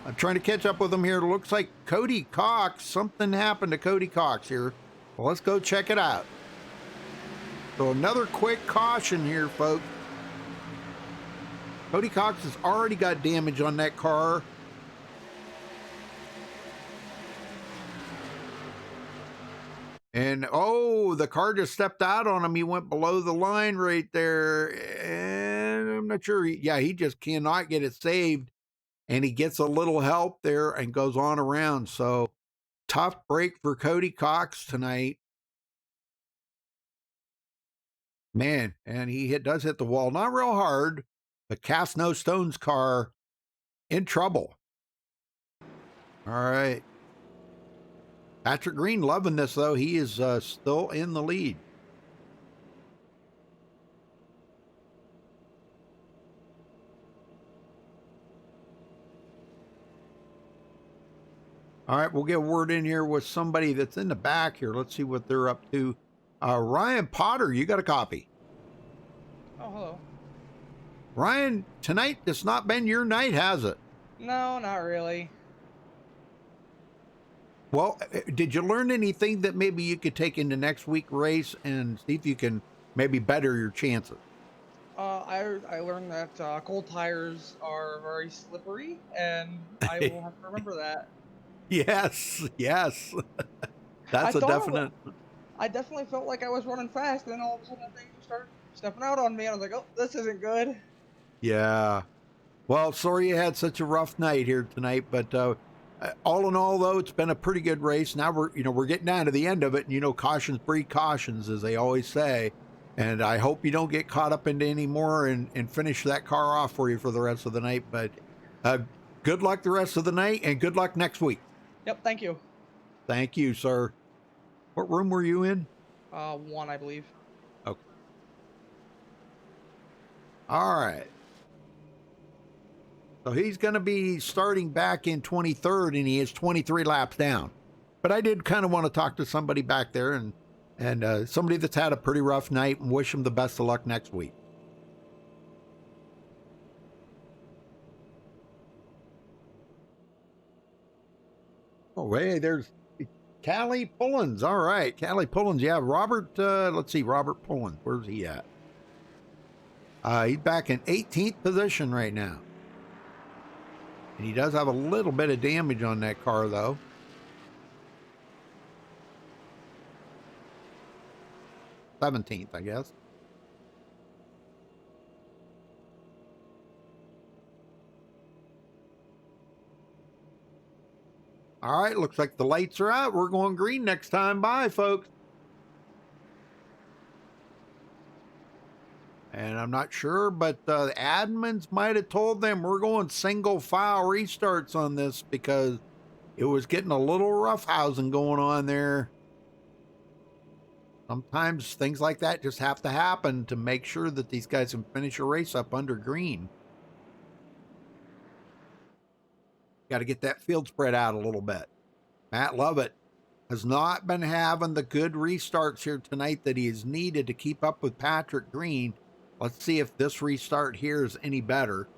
I'm trying to catch up with him here. It looks like Cody Cox, something happened to Cody Cox here. Well, let's go check it out. So another quick caution here, folks. Cody Cox has already got damage on that car. And, oh, the car just stepped out on him. He went below the line right there. And I'm not sure. He just cannot get it saved. And he gets a little help there and goes on around. So, tough break for Cody Cox tonight. Man, and he does hit the wall. Not real hard, but Cast No Stones car in trouble. All right. Patrick Green loving this, though. He is still in the lead. All right, we'll get a word in here with somebody that's in the back here. Let's see what they're up to. Ryan Potter, you got a copy. Oh, hello. Ryan, tonight has not been your night, has it? No, not really. Well, did you learn anything that maybe you could take into next week's race and see if you can maybe better your chances? I learned that cold tires are very slippery, and I will have to remember that. Yes. That's a definite. I definitely felt like I was running fast, and then all of a sudden things started stepping out on me, and I was like, oh, this isn't good. Yeah. Well, sorry you had such a rough night here tonight, but all in all, though, it's been a pretty good race. Now we're getting down to the end of it, and cautions breed cautions, as they always say. And I hope you don't get caught up into any more and finish that car off for you for the rest of the night. But good luck the rest of the night, and good luck next week. Yep, thank you. Thank you, sir. What room were you in? 1, I believe. Okay. All right. So he's going to be starting back in 23rd, and he is 23 laps down. But I did kind of want to talk to somebody back there and somebody that's had a pretty rough night and wish him the best of luck next week. Oh, hey, there's Callie Pullins. All right, Callie Pullins. Yeah, Robert, let's see, Robert Pullins. Where's he at? He's back in 18th position right now. And he does have a little bit of damage on that car, though. '17th, I guess. All right, looks like the lights are out. We're going green next time. Bye, folks. And I'm not sure, but the admins might have told them we're going single file restarts on this because it was getting a little roughhousing going on there. Sometimes things like that just have to happen to make sure that these guys can finish a race up under green. Got to get that field spread out a little bit. Matt Lovett has not been having the good restarts here tonight that he has needed to keep up with Patrick Green. Let's see if this restart here is any better.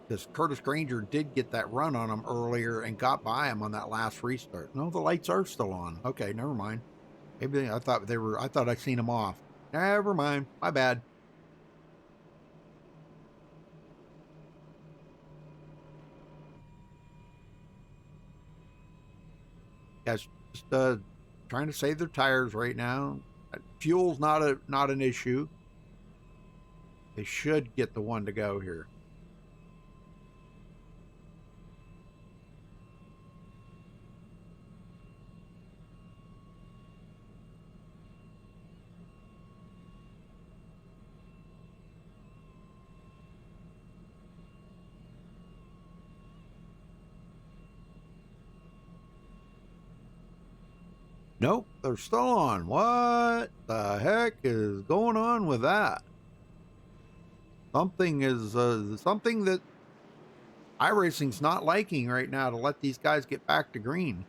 Because Curtis Granger did get that run on him earlier and got by him on that last restart. No, the lights are still on. Okay, never mind. Maybe I thought I seen them off. Never mind. My bad. Guys, just trying to save their tires right now. Fuel's not an issue. They should get the one to go here. Nope, they're still on. What the heck is going on with that? Something is something that iRacing's not liking right now to let these guys get back to green.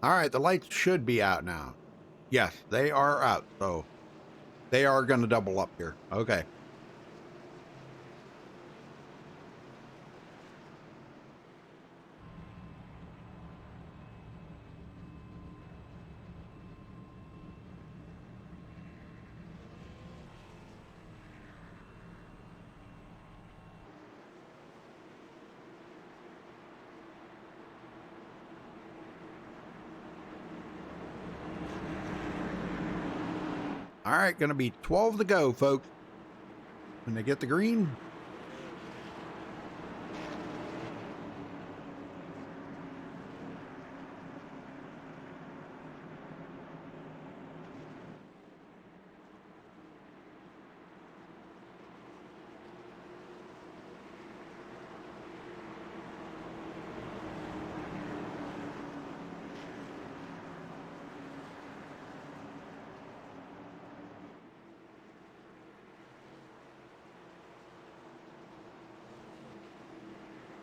All right, the lights should be out now. Yes, they are out, so they are going to double up here. Okay. All right, going to be 12 to go, folks. When they get the green.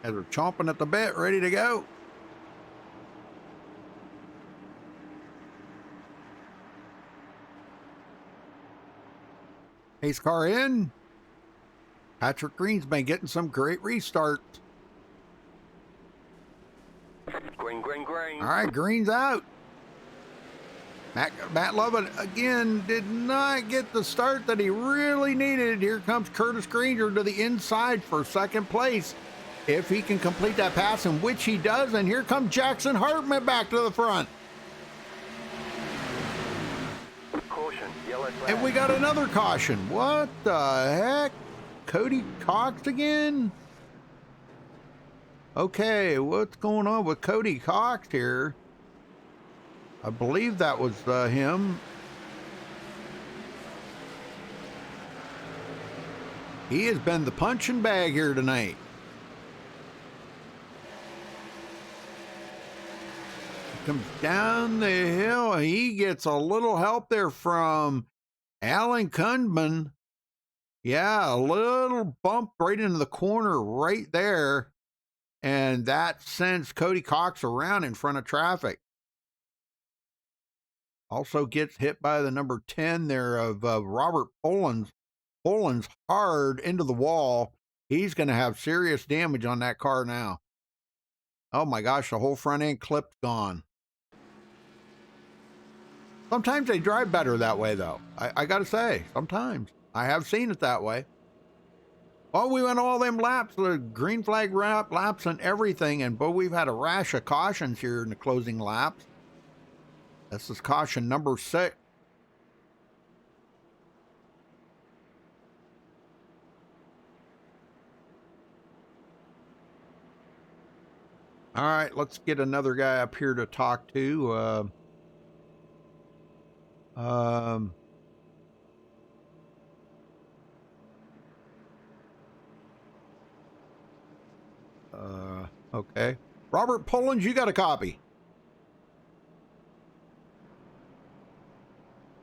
Guys are chomping at the bit, ready to go. Pace car in. Patrick Green's been getting some great restarts. Green, green, green. All right, Green's out. Matt Lovett, again, did not get the start that he really needed. Here comes Curtis Granger to the inside for second place. If he can complete that pass, in which he does, and here comes Jackson Hartman back to the front. Caution, yellow flag. And we got another caution. What the heck? Cody Cox again? Okay, what's going on with Cody Cox here? I believe that was him. He has been the punching bag here tonight. He comes down the hill. He gets a little help there from Alan Kundman. Yeah, a little bump right into the corner right there. And that sends Cody Cox around in front of traffic. Also gets hit by the number 10 there of Robert Pollins. Pollins hard into the wall. He's going to have serious damage on that car now. Oh my gosh, the whole front end clip's gone. Sometimes they drive better that way, though. I got to say, sometimes. I have seen it that way. Well, we went all them laps, the green flag laps and everything, but we've had a rash of cautions here in the closing laps. This is caution number 6. All right, let's get another guy up here to talk to. Okay. Robert Pollins, you got a copy.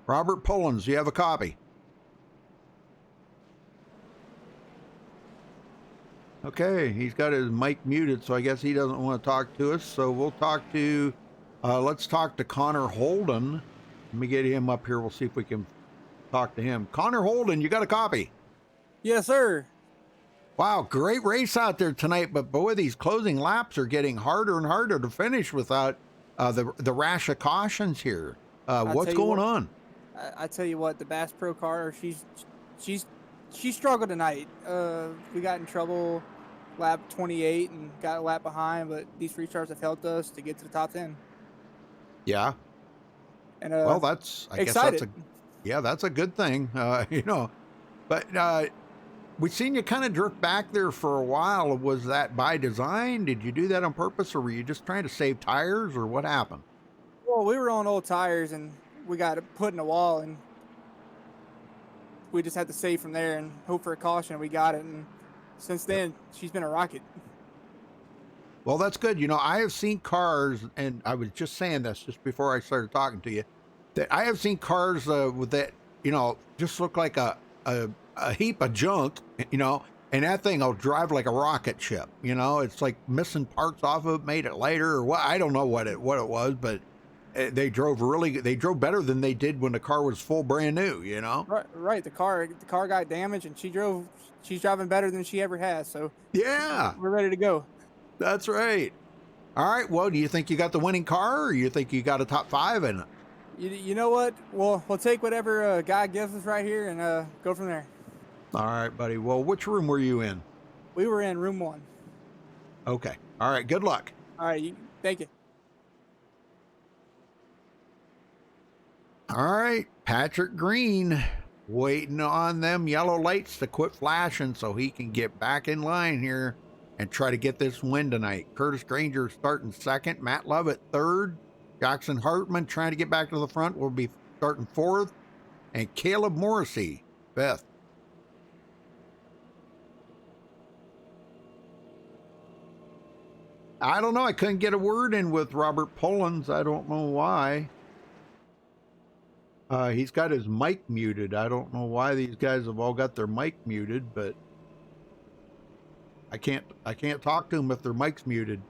Robert Pollins, you have a copy. Okay, he's got his mic muted, so I guess he doesn't want to talk to us. So we'll talk to, let's talk to Connor Holden. Let me get him up here. We'll see if we can talk to him. Connor Holden, you got a copy? Yes, sir. Wow, great race out there tonight, but boy, these closing laps are getting harder and harder to finish without the rash of cautions here. What's going on? I tell you what, the Bass Pro car, she struggled tonight. We got in trouble lap 28 and got a lap behind, but these restarts have helped us to get to the top 10. Yeah. And well, I guess that's a good thing, you know. But we've seen you kind of drift back there for a while. Was that by design? Did you do that on purpose, or were you just trying to save tires, or what happened? Well, we were on old tires and we got put in a wall, and we just had to save from there and hope for a caution. We got it, and since then she's been a rocket. Well, that's good. You know, I have seen cars, and I was just saying this just before I started talking to you, that I have seen cars with that, you know, just look like a heap of junk, you know, and that thing will drive like a rocket ship. You know, it's like missing parts off of it, made it later, or what? I don't know what it was, but they drove better than they did when the car was full brand new, you know? Right. The car got damaged, and she's driving better than she ever has. So yeah, we're ready to go. That's right. All right. Well, do you think you got the winning car, or you think you got a top 5 in it? You know what? We'll take whatever God gives us right here and go from there. All right, buddy. Well, which room were you in? We were in room 1. Okay. All right. Good luck. All right. Thank you. All right. Patrick Green waiting on them yellow lights to quit flashing so he can get back in line here and try to get this win tonight. Curtis Granger starting 2nd. Matt Lovett 3rd. Jackson Hartman trying to get back to the front will be starting 4th. And Caleb Morrissey 5th. I don't know. I couldn't get a word in with Robert Pollins. I don't know why. He's got his mic muted. I don't know why these guys have all got their mic muted, but I can't talk to them if their mic's muted.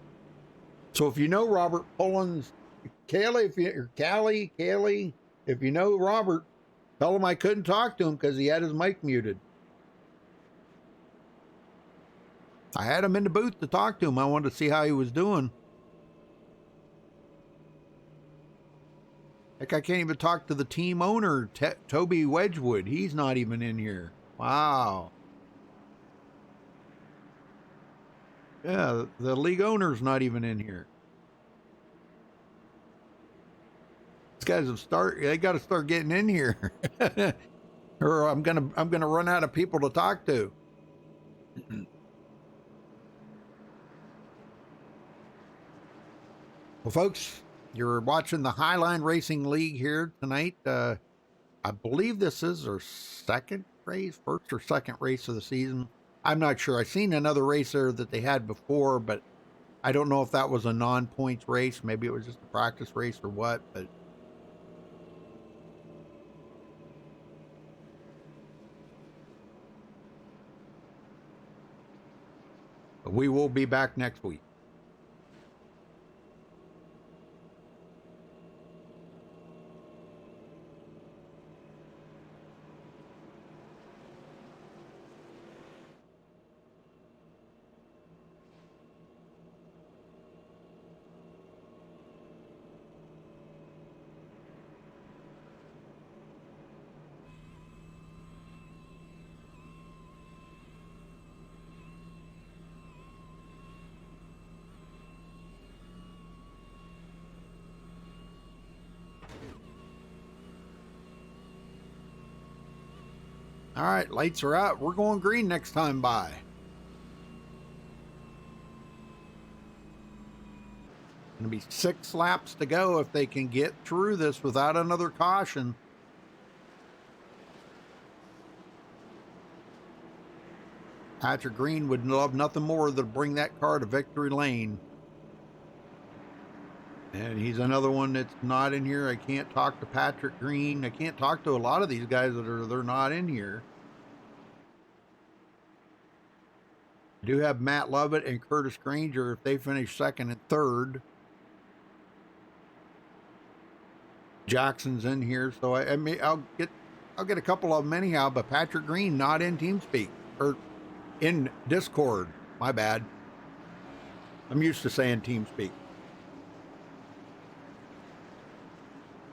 So if you know Robert Pullins, Callie, if you know Robert, tell him I couldn't talk to him because he had his mic muted. I had him in the booth to talk to him. I wanted to see how he was doing. Heck, I can't even talk to the team owner, Toby Wedgwood. He's not even in here. Wow. Yeah, the league owner's not even in here. These guys they got to start getting in here. Or I'm going to run out of people to talk to. Well, folks, you're watching the Highline Racing League here tonight. I believe this is their first or second race of the season. I'm not sure. I've seen another race there that they had before, but I don't know if that was a non-points race. Maybe it was just a practice race or what, but we will be back next week. All right, lights are out. We're going green next time by. Going to be 6 laps to go if they can get through this without another caution. Patrick Green would love nothing more than to bring that car to victory lane. And he's another one that's not in here. I can't talk to Patrick Green. I can't talk to a lot of these guys they're not in here. I do have Matt Lovett and Curtis Granger if they finish second and third. Jackson's in here, so I'll get a couple of them anyhow. But Patrick Green not in TeamSpeak or in Discord. My bad. I'm used to saying TeamSpeak.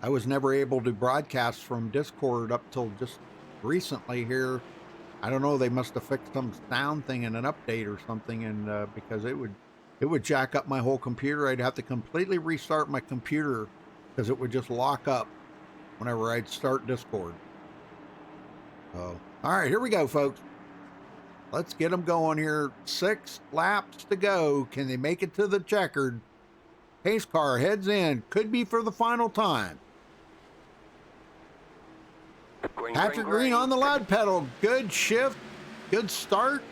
I was never able to broadcast from Discord up till just recently here. I don't know, they must have fixed some sound thing in an update or something, and because it would jack up my whole computer. I'd have to completely restart my computer because it would just lock up whenever I'd start Discord. So, all right, here we go, folks. Let's get them going here. 6 laps to go. Can they make it to the checkered? Pace car heads in. Could be for the final time. Patrick Green on the loud pedal. Good shift. Good start.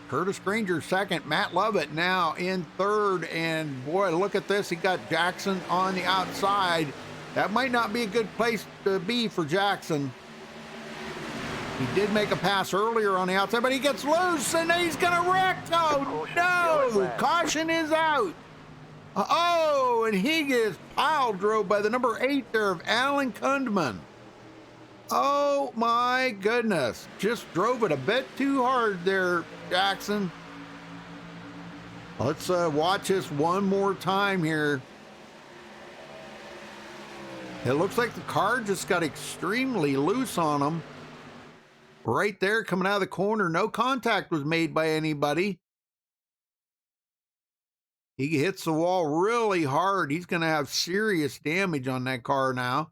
Curtis Granger second. Matt Lovett now in third. And boy, look at this. He got Jackson on the outside. That might not be a good place to be for Jackson. He did make a pass earlier on the outside, but he gets loose and he's going to wreck. Oh, no. Caution is out. Oh, and he gets pile drove by the number 8 there of Alan Kundman. Oh, my goodness. Just drove it a bit too hard there, Jackson. Let's watch this one more time here. It looks like the car just got extremely loose on him. Right there, coming out of the corner. No contact was made by anybody. He hits the wall really hard. He's going to have serious damage on that car now.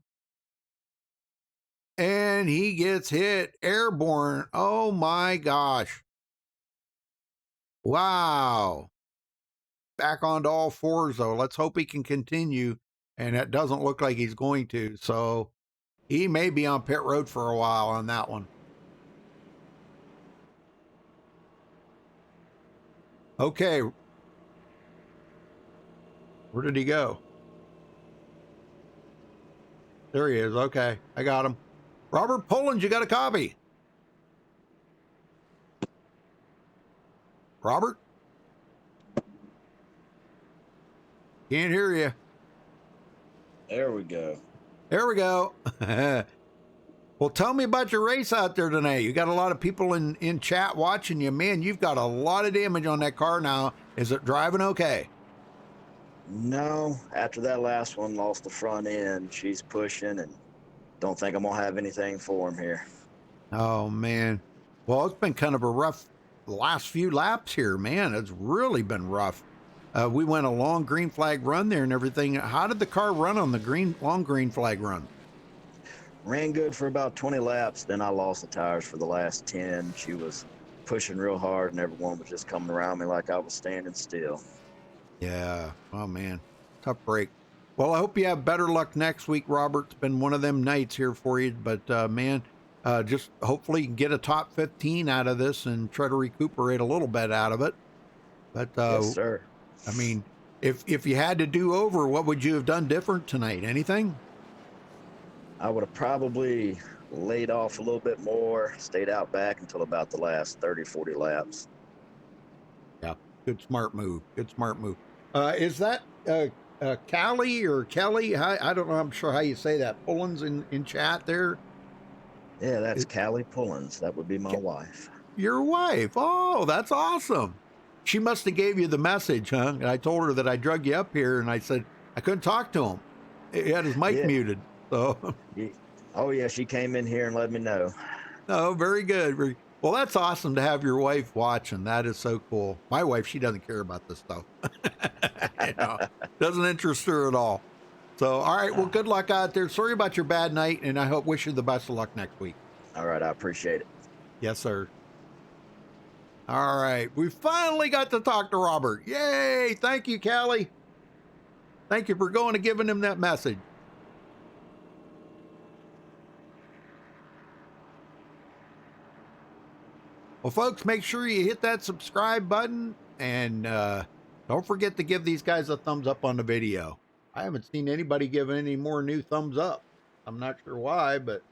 And he gets hit airborne. Oh, my gosh. Wow. Back onto all fours, though. Let's hope he can continue. And it doesn't look like he's going to. So he may be on pit road for a while on that one. Okay. Where did he go? There he is. Okay, I got him. Robert Pullins, you got a copy? Robert? Can't hear you. There we go. There we go. Well, tell me about your race out there tonight. You got a lot of people in chat watching you. Man, you've got a lot of damage on that car now. Is it driving okay? No, after that last one, lost the front end. She's pushing, and don't think I'm going to have anything for him here. Oh, man. Well, it's been kind of a rough last few laps here, man. It's really been rough. We went a long green flag run there and everything. How did the car run on the long green flag run? Ran good for about 20 laps. Then I lost the tires for the last 10. She was pushing real hard, and everyone was just coming around me like I was standing still. Yeah. Oh, man. Tough break. Well, I hope you have better luck next week, Robert. It's been one of them nights here for you. But, man, just hopefully you can get a top 15 out of this and try to recuperate a little bit out of it. But, yes, sir. I mean, if you had to do over, what would you have done different tonight? Anything? I would have probably laid off a little bit more, stayed out back until about the last 30, 40 laps. Yeah, good smart move. Good smart move. Is that Callie or Kelly? I don't know. I'm sure how you say that. Pullins in chat there. Yeah, that's Callie Pullins. That would be my wife. Your wife. Oh, that's awesome. She must have gave you the message, huh? And I told her that I drug you up here, and I said I couldn't talk to him. He had his mic muted. So. Oh, yeah, she came in here and let me know. Oh, very good. Well, that's awesome to have your wife watching. That is so cool. My wife, she doesn't care about this stuff. Doesn't interest her at all. So, all right, well, good luck out there. Sorry about your bad night, and I wish you the best of luck next week. All right, I appreciate it. Yes, sir. All right, we finally got to talk to Robert. Yay! Thank you, Callie. Thank you for going and giving him that message. Well, folks, make sure you hit that subscribe button, and don't forget to give these guys a thumbs up on the video. I haven't seen anybody give any more new thumbs up. I'm not sure why, but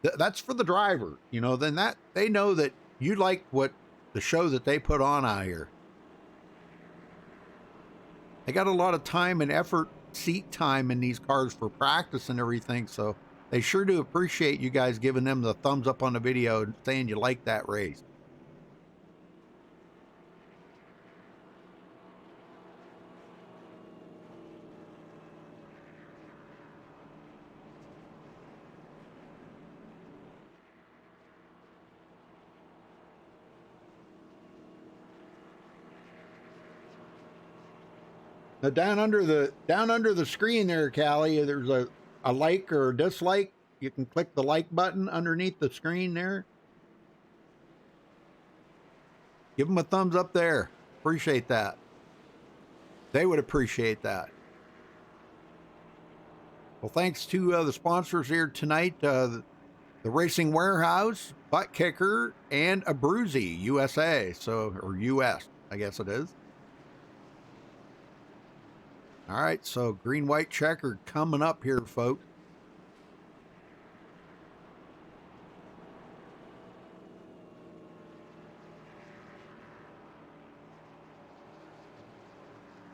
that's for the driver. You know, then that they know that you like what the show that they put on out here. They got a lot of time and effort, seat time in these cars for practice and everything, so they sure do appreciate you guys giving them the thumbs up on the video and saying you like that race. Now down under the screen there, Callie, there's a like or a dislike. You can click the like button underneath the screen there. Give them a thumbs up there. Appreciate that. They would appreciate that. Well, thanks to the sponsors here tonight, the Racing Warehouse, Butt Kicker, and Abruzzi USA. Or US, I guess it is. All right, so green-white checkered coming up here, folks.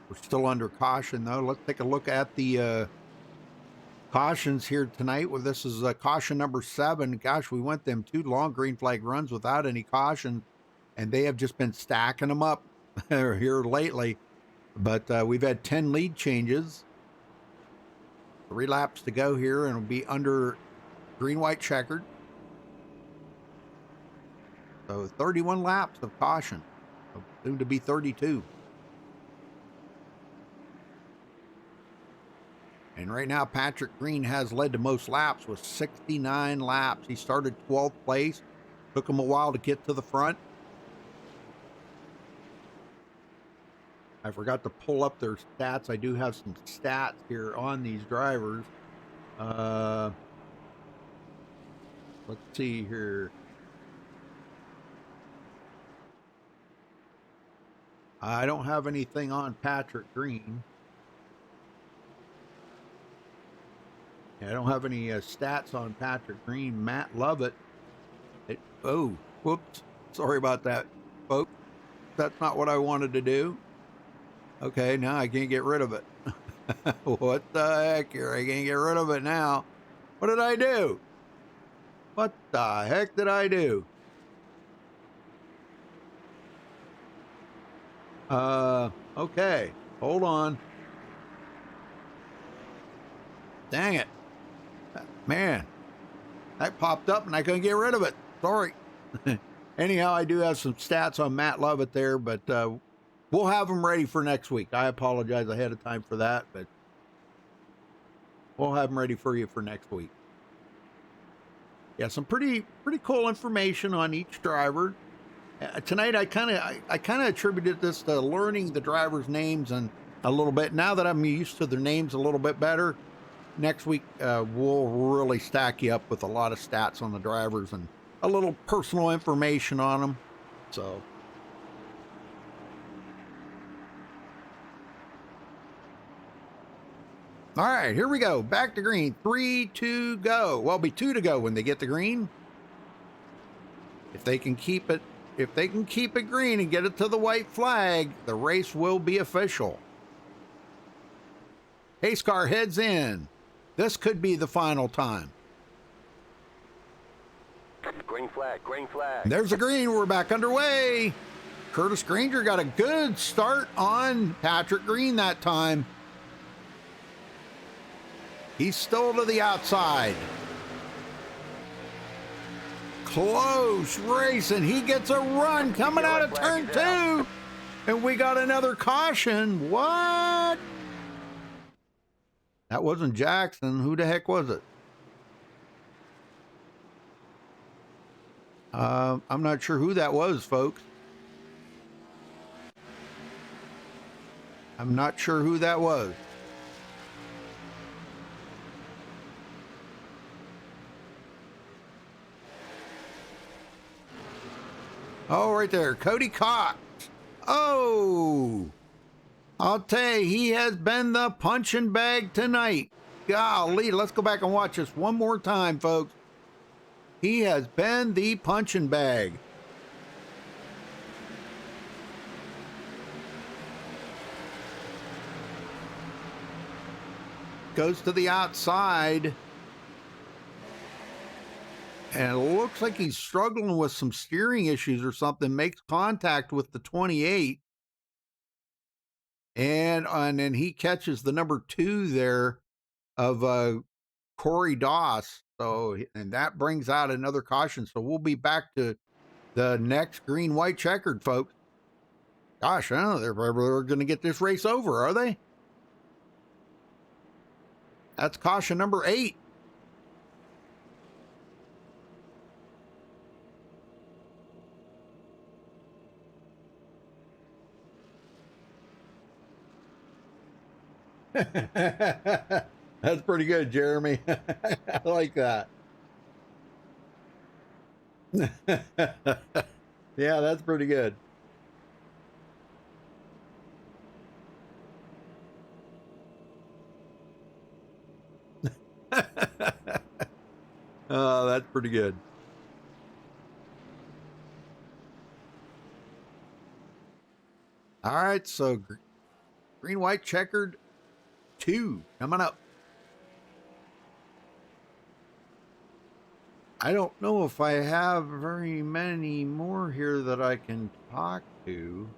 We're still under caution, though. Let's take a look at the cautions here tonight. Well, this is caution number 7. Gosh, we went them 2 long green flag runs without any caution, and they have just been stacking them up here lately. But we've had 10 lead changes. 3 laps to go here, and it'll be under green-white checkered. So 31 laps of caution. Soon to be 32. And right now, Patrick Green has led to most laps with 69 laps. He started 12th place. Took him a while to get to the front. I forgot to pull up their stats. I do have some stats here on these drivers. Let's see here. I don't have anything on Patrick Green. I don't have any stats on Patrick Green. Matt Lovett. Oh, whoops. Sorry about that, That's not what I wanted to do. Okay, now I can't get rid of it. What the heck here? I can't get rid of it now. What did I do? What the heck did I do? Okay. Hold on. Dang it. Man. That popped up and I couldn't get rid of it. Sorry. Anyhow, I do have some stats on Matt Lovett there, but we'll have them ready for next week. I apologize ahead of time for that, but we'll have them ready for you for next week. Yeah, some pretty cool information on each driver. Tonight, I kind of attributed this to learning the drivers' names and a little bit. Now that I'm used to their names a little bit better, next week we'll really stack you up with a lot of stats on the drivers and a little personal information on them. So, all right, here we go. Back to green. 3, 2, go. Well, it'll be 2 to go when they get the green. If they can keep it green and get it to the white flag, the race will be official. Pace car heads in. This could be the final time. Green flag, green flag. There's a green. We're back underway. Curtis Granger got a good start on Patrick Green that time. He's still to the outside. Close racing. He gets a run coming out of turn 2. And we got another caution. What? That wasn't Jackson. Who the heck was it? I'm not sure who that was, folks. I'm not sure who that was. Oh, right there. Cody Cox. Oh, I'll tell you, he has been the punching bag tonight. Golly, let's go back and watch this one more time, folks. He has been the punching bag. Goes to the outside. And it looks like he's struggling with some steering issues or something. Makes contact with the 28. And then he catches the number 2 there of Corey Doss. So, and that brings out another caution. So we'll be back to the next green, white, checkered, folks. Gosh, I don't know. They're going to get this race over, are they? That's caution number 8. That's pretty good, Jeremy. I like that. Yeah, that's pretty good. Oh, that's pretty good. All right, so green, white, checkered 2 coming up. I don't know if I have very many more here that I can talk to.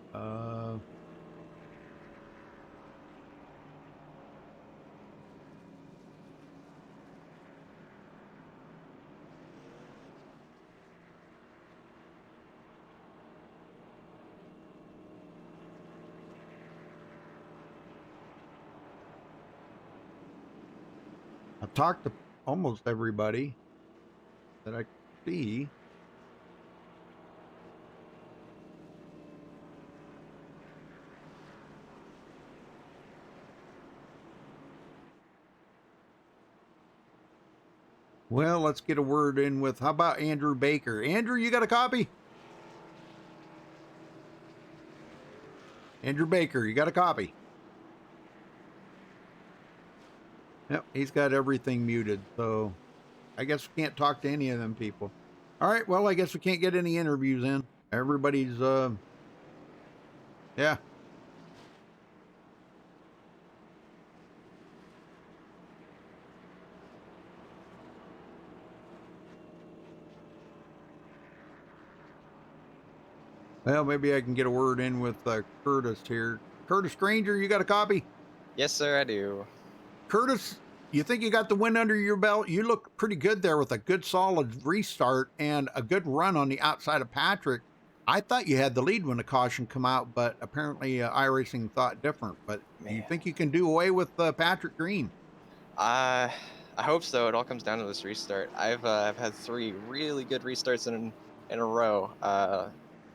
I've talked to almost everybody that I see. Well, let's get a word in with, how about Andrew Baker? Andrew, you got a copy? Andrew Baker, you got a copy? Yep, he's got everything muted, so I guess we can't talk to any of them people. All right, well, I guess we can't get any interviews in. Everybody's Yeah. Well, maybe I can get a word in with Curtis here. Curtis Granger, you got a copy? Yes, sir, I do. Curtis, you think you got the win under your belt? You look pretty good there with a good solid restart and a good run on the outside of Patrick. I thought you had the lead when the caution come out, but apparently iRacing thought different. But you think you can do away with Patrick Green? I hope so. It all comes down to this restart. I've had 3 really good restarts in a row.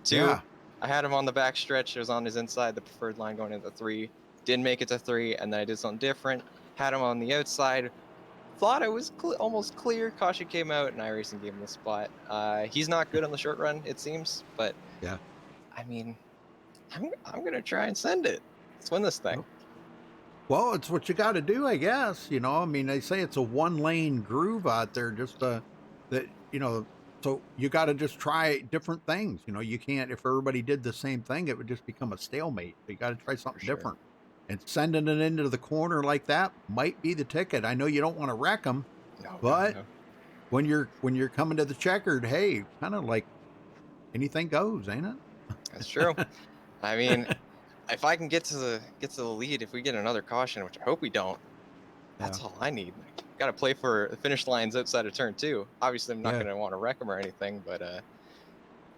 2, Yeah. I had him on the back stretch. It was on his inside, the preferred line going into 3. Didn't make it to 3, and then I did something different. Had him on the outside. Thought it was almost clear. Caution came out, and iRacing gave him the spot. He's not good on the short run, it seems, but yeah. I mean, I'm gonna try and send it. Let's win this thing. Well, it's what you got to do, I guess. You know, I mean, they say it's a 1-lane groove out there. Just that, you know. So you got to just try different things. You know, you can't, if everybody did the same thing, it would just become a stalemate. So you got to try something different. And sending it into the corner like that might be the ticket. I know you don't want to wreck them, but when you're coming to the checkered, hey, kind of like anything goes, ain't it? That's true. I mean, if I can get to the lead, if we get another caution, which I hope we don't, that's all I need. Got to play for the finish lines outside of turn 2. Obviously, I'm not going to want to wreck them or anything, but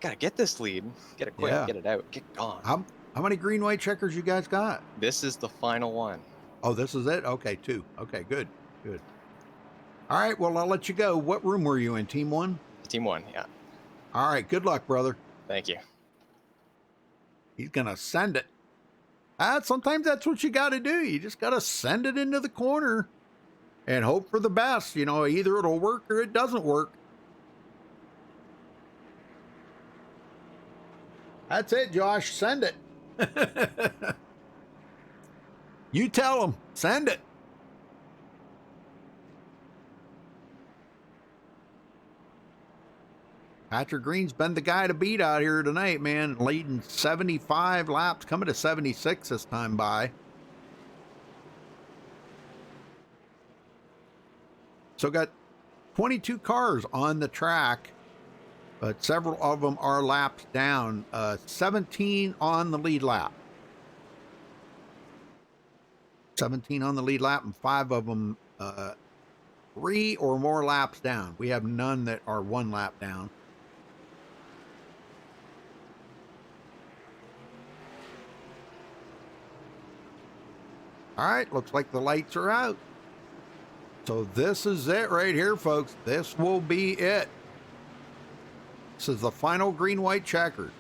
got to get this lead. Get it quick, get it out, get gone. How many green-white checkers you guys got? This is the final one. Oh, this is it? Okay, 2. Okay, good. All right, well, I'll let you go. What room were you in, Team 1? Team 1, yeah. All right, good luck, brother. Thank you. He's going to send it. Sometimes that's what you got to do. You just got to send it into the corner and hope for the best. You know, either it'll work or it doesn't work. That's it, Josh. Send it. You tell him. Send it. Patrick Green's been the guy to beat out here tonight, man. Leading 75 laps, coming to 76 this time by. So got 22 cars on the track, but several of them are laps down. 17 on the lead lap. 17 on the lead lap, and 5 of them 3 or more laps down. We have none that are 1 lap down. All right, looks like the lights are out. So this is it right here, folks. This will be it. This is the final green-white checkered.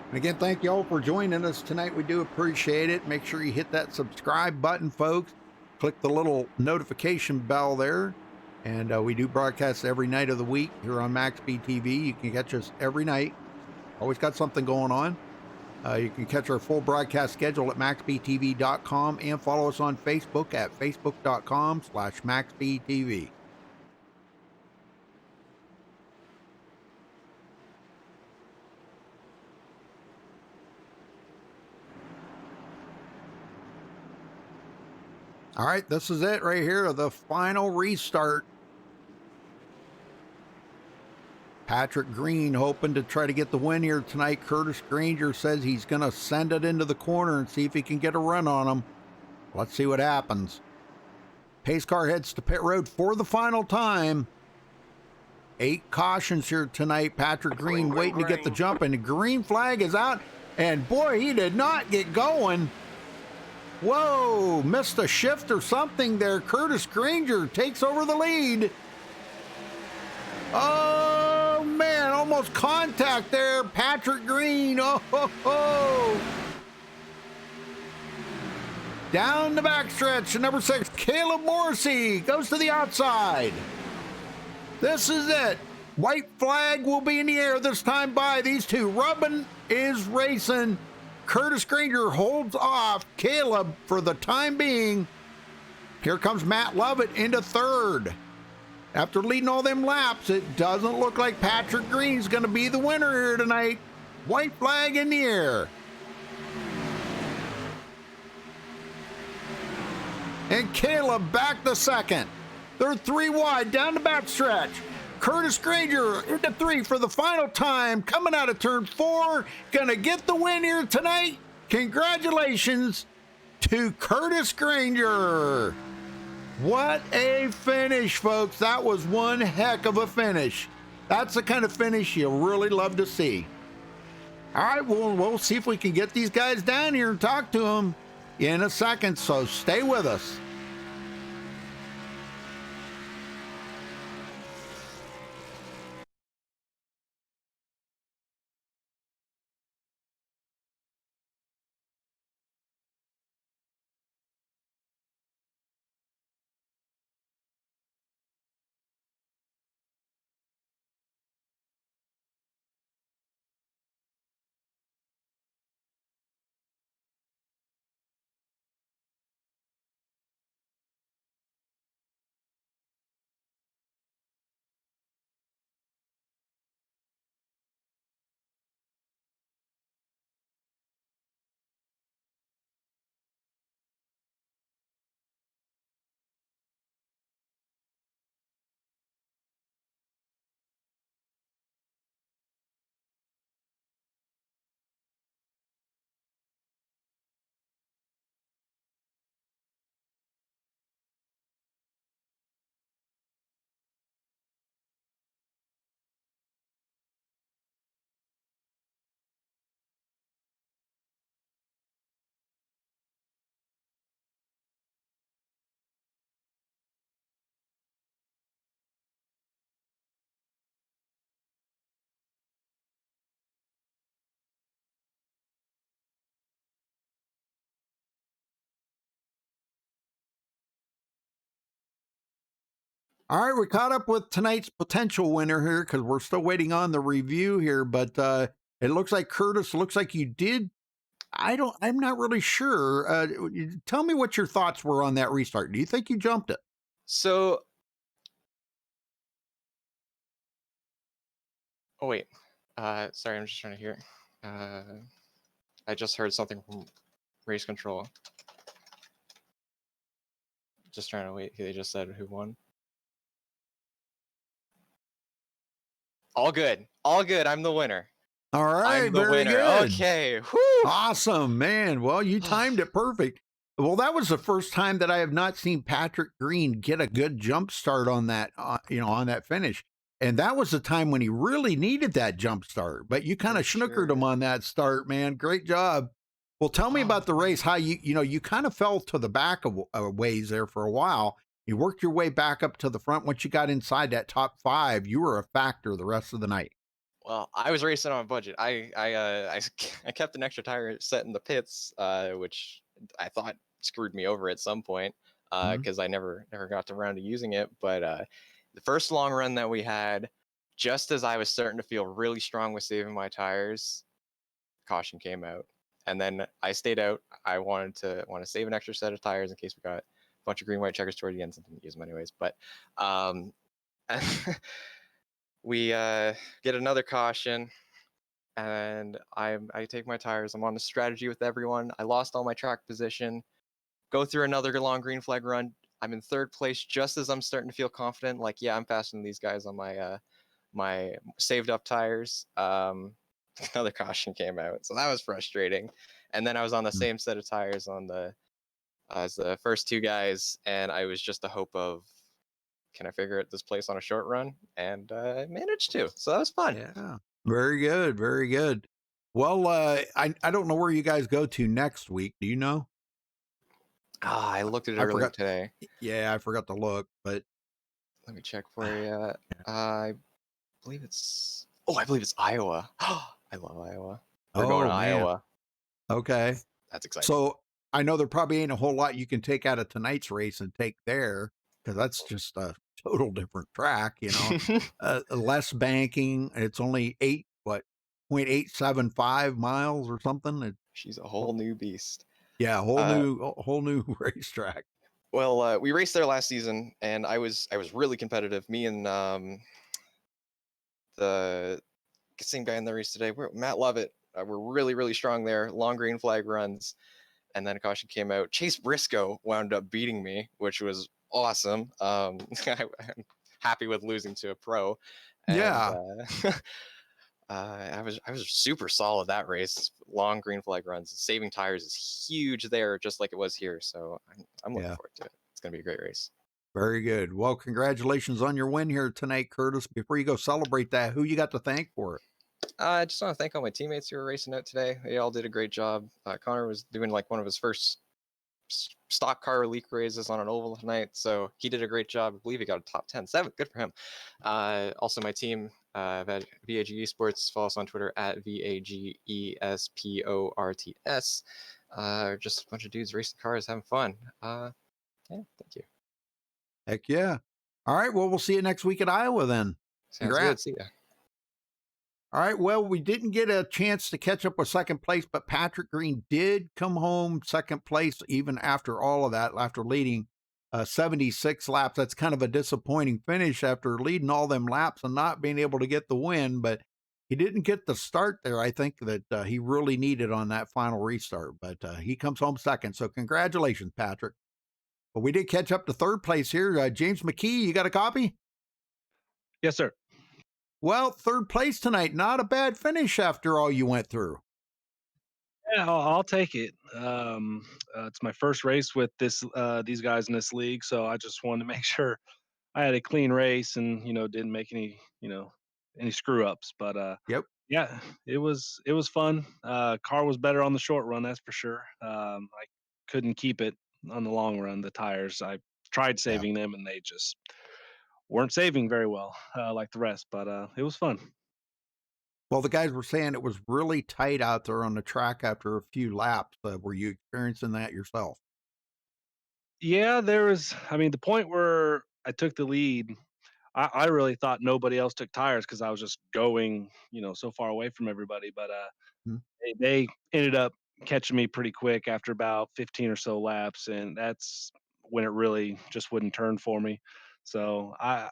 And again, thank you all for joining us tonight. We do appreciate it. Make sure you hit that subscribe button, folks. Click the little notification bell there. And we do broadcast every night of the week here on MaxSpeedTV. You can catch us every night. Always got something going on. You can catch our full broadcast schedule at MaxSpeedTV.com and follow us on Facebook at Facebook.com/MaxSpeedTV. All right, this is it right here, the final restart. Patrick Green hoping to try to get the win here tonight. Curtis Granger says he's going to send it into the corner and see if he can get a run on him. Let's see what happens. Pace car heads to pit road for the final time. 8 cautions here tonight. Patrick Green waiting to get the jump, and the green flag is out. And boy, he did not get going. Whoa, missed a shift or something there. Curtis Granger takes over the lead. Oh, man, almost contact there. Patrick Green, oh, ho, ho. Down the backstretch, number 6, Caleb Morrissey goes to the outside. This is it. White flag will be in the air this time by these two. Rubbin is racing. Curtis Granger holds off Caleb for the time being. Here comes Matt Lovett into third. After leading all them laps, it doesn't look like Patrick Green's going to be the winner here tonight. White flag in the air. And Caleb back to second. They're 3 wide down the backstretch. Curtis Granger into 3 for the final time. Coming out of turn 4. Gonna get the win here tonight. Congratulations to Curtis Granger. What a finish, folks. That was one heck of a finish. That's the kind of finish you really love to see. All right, we'll see if we can get these guys down here and talk to them in a second, so stay with us. All right, we caught up with tonight's potential winner here because we're still waiting on the review here, but it looks like Curtis, looks like you did. I'm not really sure. Tell me what your thoughts were on that restart. Do you think you jumped it? So, oh wait, sorry, I'm just trying to hear. I just heard something from race control. Just trying to wait. They just said who won. All good. All good. I'm the winner. All right. I'm the very winner. good. Okay. Whew. Awesome, man. Well, you timed it perfect. Well, that was the first time that I have not seen Patrick Green get a good jump start on that, on that finish. And that was the time when he really needed that jump start. But you kind of snookered him on that start, man. Great job. Well, tell me about the race. How you kind of fell to the back of ways there for a while. You worked your way back up to the front. Once you got inside that top 5, you were a factor the rest of the night. Well, I was racing on a budget. I kept an extra tire set in the pits, which I thought screwed me over at some point because I never got around to using it. But the first long run that we had, just as I was starting to feel really strong with saving my tires, caution came out, and then I stayed out. I wanted to save an extra set of tires in case we got bunch of green white checkers toward the end, something to use them anyways, but we get another caution, and I take my tires. I'm on a strategy with everyone. I lost all my track position, go through another long green flag run. I'm in 3rd place just as I'm starting to feel confident, like, yeah, I'm faster than these guys on my my saved up tires. Another caution came out, so that was frustrating. And then I was on the same set of tires as the first 2 guys, and I was just the hope of, can I figure out this place on a short run? And I managed to, so that was fun. Yeah, very good, very good. Well, I don't know where you guys go to next week. Do you know? I looked at it earlier today. Yeah, I forgot to look, but let me check for you. I believe it's Iowa. I love Iowa. We're going to Iowa. Okay, that's exciting. So I know there probably ain't a whole lot you can take out of tonight's race and take there, because that's just a total different track, less banking. It's only 0.875 miles or something. She's a whole new beast. Yeah, whole new racetrack. Well, we raced there last season, and I was really competitive. Me and the same guy in the race today, Matt Lovett, we're really, really strong there. Long green flag runs, and then a caution came out. Chase Briscoe wound up beating me, which was awesome. I'm happy with losing to a pro. And, yeah. I was super solid that race. Long green flag runs. Saving tires is huge there, just like it was here. So I'm looking forward to it. It's going to be a great race. Very good. Well, congratulations on your win here tonight, Curtis. Before you go celebrate that, who you got to thank for it? I just want to thank all my teammates who were racing out today. They all did a great job. Connor was doing like one of his first stock car leak races on an oval tonight, so he did a great job. I believe he got a top 10. 7th. Good for him. Also, my team, I've had VAG Esports. Follow us on Twitter at VAGESPORTS. Just a bunch of dudes racing cars, having fun. Yeah, thank you. Heck yeah. All right, well, we'll see you next week at Iowa then. Sounds Congrats. good. See ya. All right, well, we didn't get a chance to catch up with second place, but Patrick Green did come home second place even after all of that, after leading 76 laps. That's kind of a disappointing finish after leading all them laps and not being able to get the win, but he didn't get the start there, I think, that he really needed on that final restart, but he comes home second. So congratulations, Patrick. But we did catch up to third place here. James McKee, you got a copy? Yes, sir. Well, third place tonight. Not a bad finish after all you went through. Yeah, I'll take it. It's my first race with these guys in this league, so I just wanted to make sure I had a clean race and didn't make any any screw ups. But yep, yeah, it was fun. Car was better on the short run, that's for sure. I couldn't keep it on the long run. The tires, I tried saving them, and they just weren't saving very well like the rest. But it was fun. Well, the guys were saying it was really tight out there on the track after a few laps. Were you experiencing that yourself? Yeah, there was. I mean, the point where I took the lead, I really thought nobody else took tires because I was just going, so far away from everybody. But they ended up catching me pretty quick after about 15 or so laps, and that's when it really just wouldn't turn for me. So I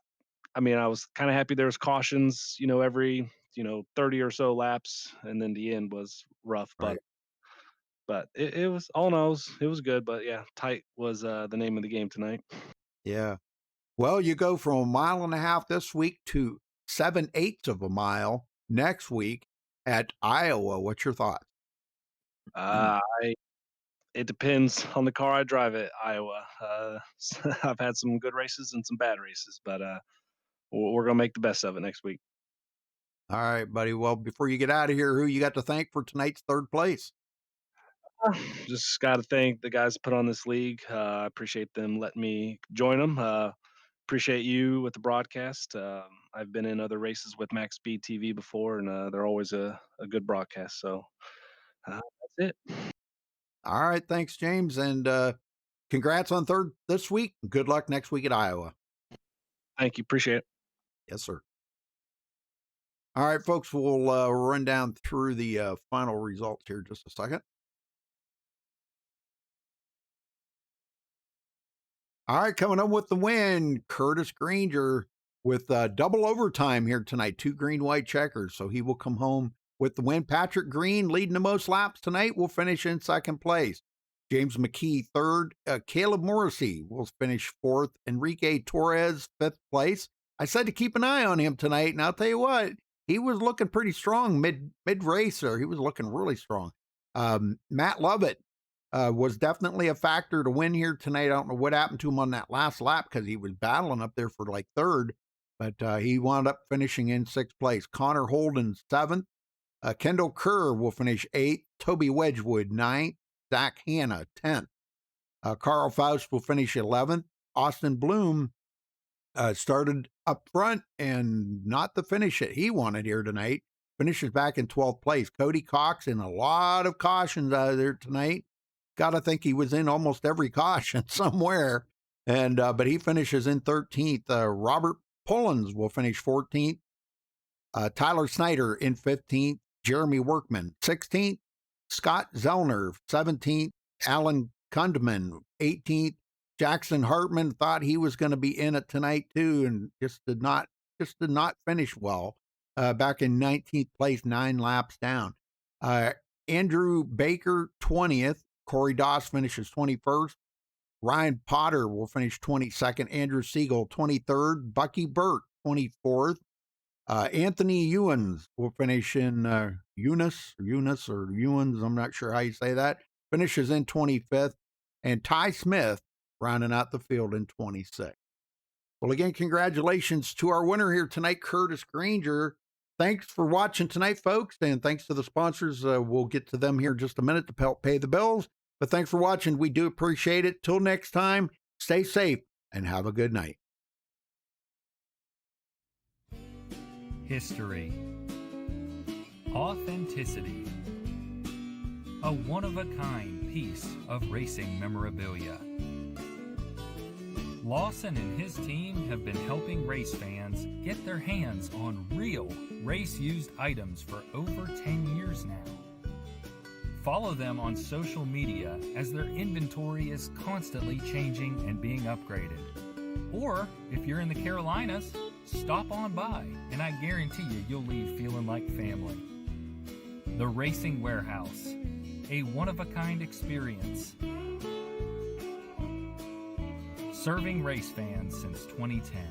mean, I was kind of happy there was cautions, every 30 or so laps, and then the end was rough, right. but it was all in all, it was good. But yeah, tight was the name of the game tonight. Yeah. Well, you go from 1.5 miles this week to 7/8 of a mile next week at Iowa. What's your thoughts? It depends on the car I drive at Iowa. I've had some good races and some bad races, but we're gonna make the best of it next week. All right, buddy. Well, before you get out of here, who you got to thank for tonight's third place? Just got to thank the guys that put on this league. I appreciate them letting me join them. Appreciate you with the broadcast. I've been in other races with MaxSpeedTV before, and they're always a good broadcast. So that's it. All right. Thanks, James. And congrats on third this week. Good luck next week at Iowa. Thank you. Appreciate it. Yes, sir. All right, folks, we'll run down through the final results here in just a second. All right, coming up with the win, Curtis Granger with double overtime here tonight, 2 green-white checkers. So he will come home with the win. Patrick Green leading the most laps tonight will finish in second place. James McKee, third. Caleb Morrissey will finish fourth. Enrique Torres, fifth place. I said to keep an eye on him tonight, and I'll tell you what, he was looking pretty strong mid-race there. He was looking really strong. Matt Lovett was definitely a factor to win here tonight. I don't know what happened to him on that last lap because he was battling up there for like third, but he wound up finishing in sixth place. Connor Holden, seventh. Kendall Kerr will finish eighth. Toby Wedgwood, ninth. Zach Hanna, 10th. Carl Faust will finish 11th. Austin Bloom started up front and not the finish that he wanted here tonight. Finishes back in 12th place. Cody Cox in a lot of cautions out of there tonight. Got to think he was in almost every caution somewhere. And but he finishes in 13th. Robert Pullins will finish 14th. Tyler Snyder in 15th. Jeremy Workman 16th. Scott Zellner 17th. Alan Kundman 18th. Jackson Hartman thought he was going to be in it tonight too, and just did not finish well. Back in 19th place, 9 laps down. Andrew Baker 20th. Corey Doss finishes 21st. Ryan Potter will finish 22nd. Andrew Siegel 23rd. Bucky Burt 24th. Anthony Ewens will finish in Ewens, I'm not sure how you say that. Finishes in 25th. And Ty Smith rounding out the field in 26th. Well, again, congratulations to our winner here tonight, Curtis Granger. Thanks for watching tonight, folks, and thanks to the sponsors. We'll get to them here in just a minute to help pay the bills. But thanks for watching. We do appreciate it. Till next time, stay safe and have a good night. History. Authenticity. A one-of-a-kind piece of racing memorabilia. Lawson and his team have been helping race fans get their hands on real race-used items for over 10 years now. Follow them on social media as their inventory is constantly changing and being upgraded. Or, if you're in the Carolinas, stop on by and I guarantee you'll leave feeling like family. The Racing Warehouse, a one-of-a-kind experience. Serving race fans since 2010.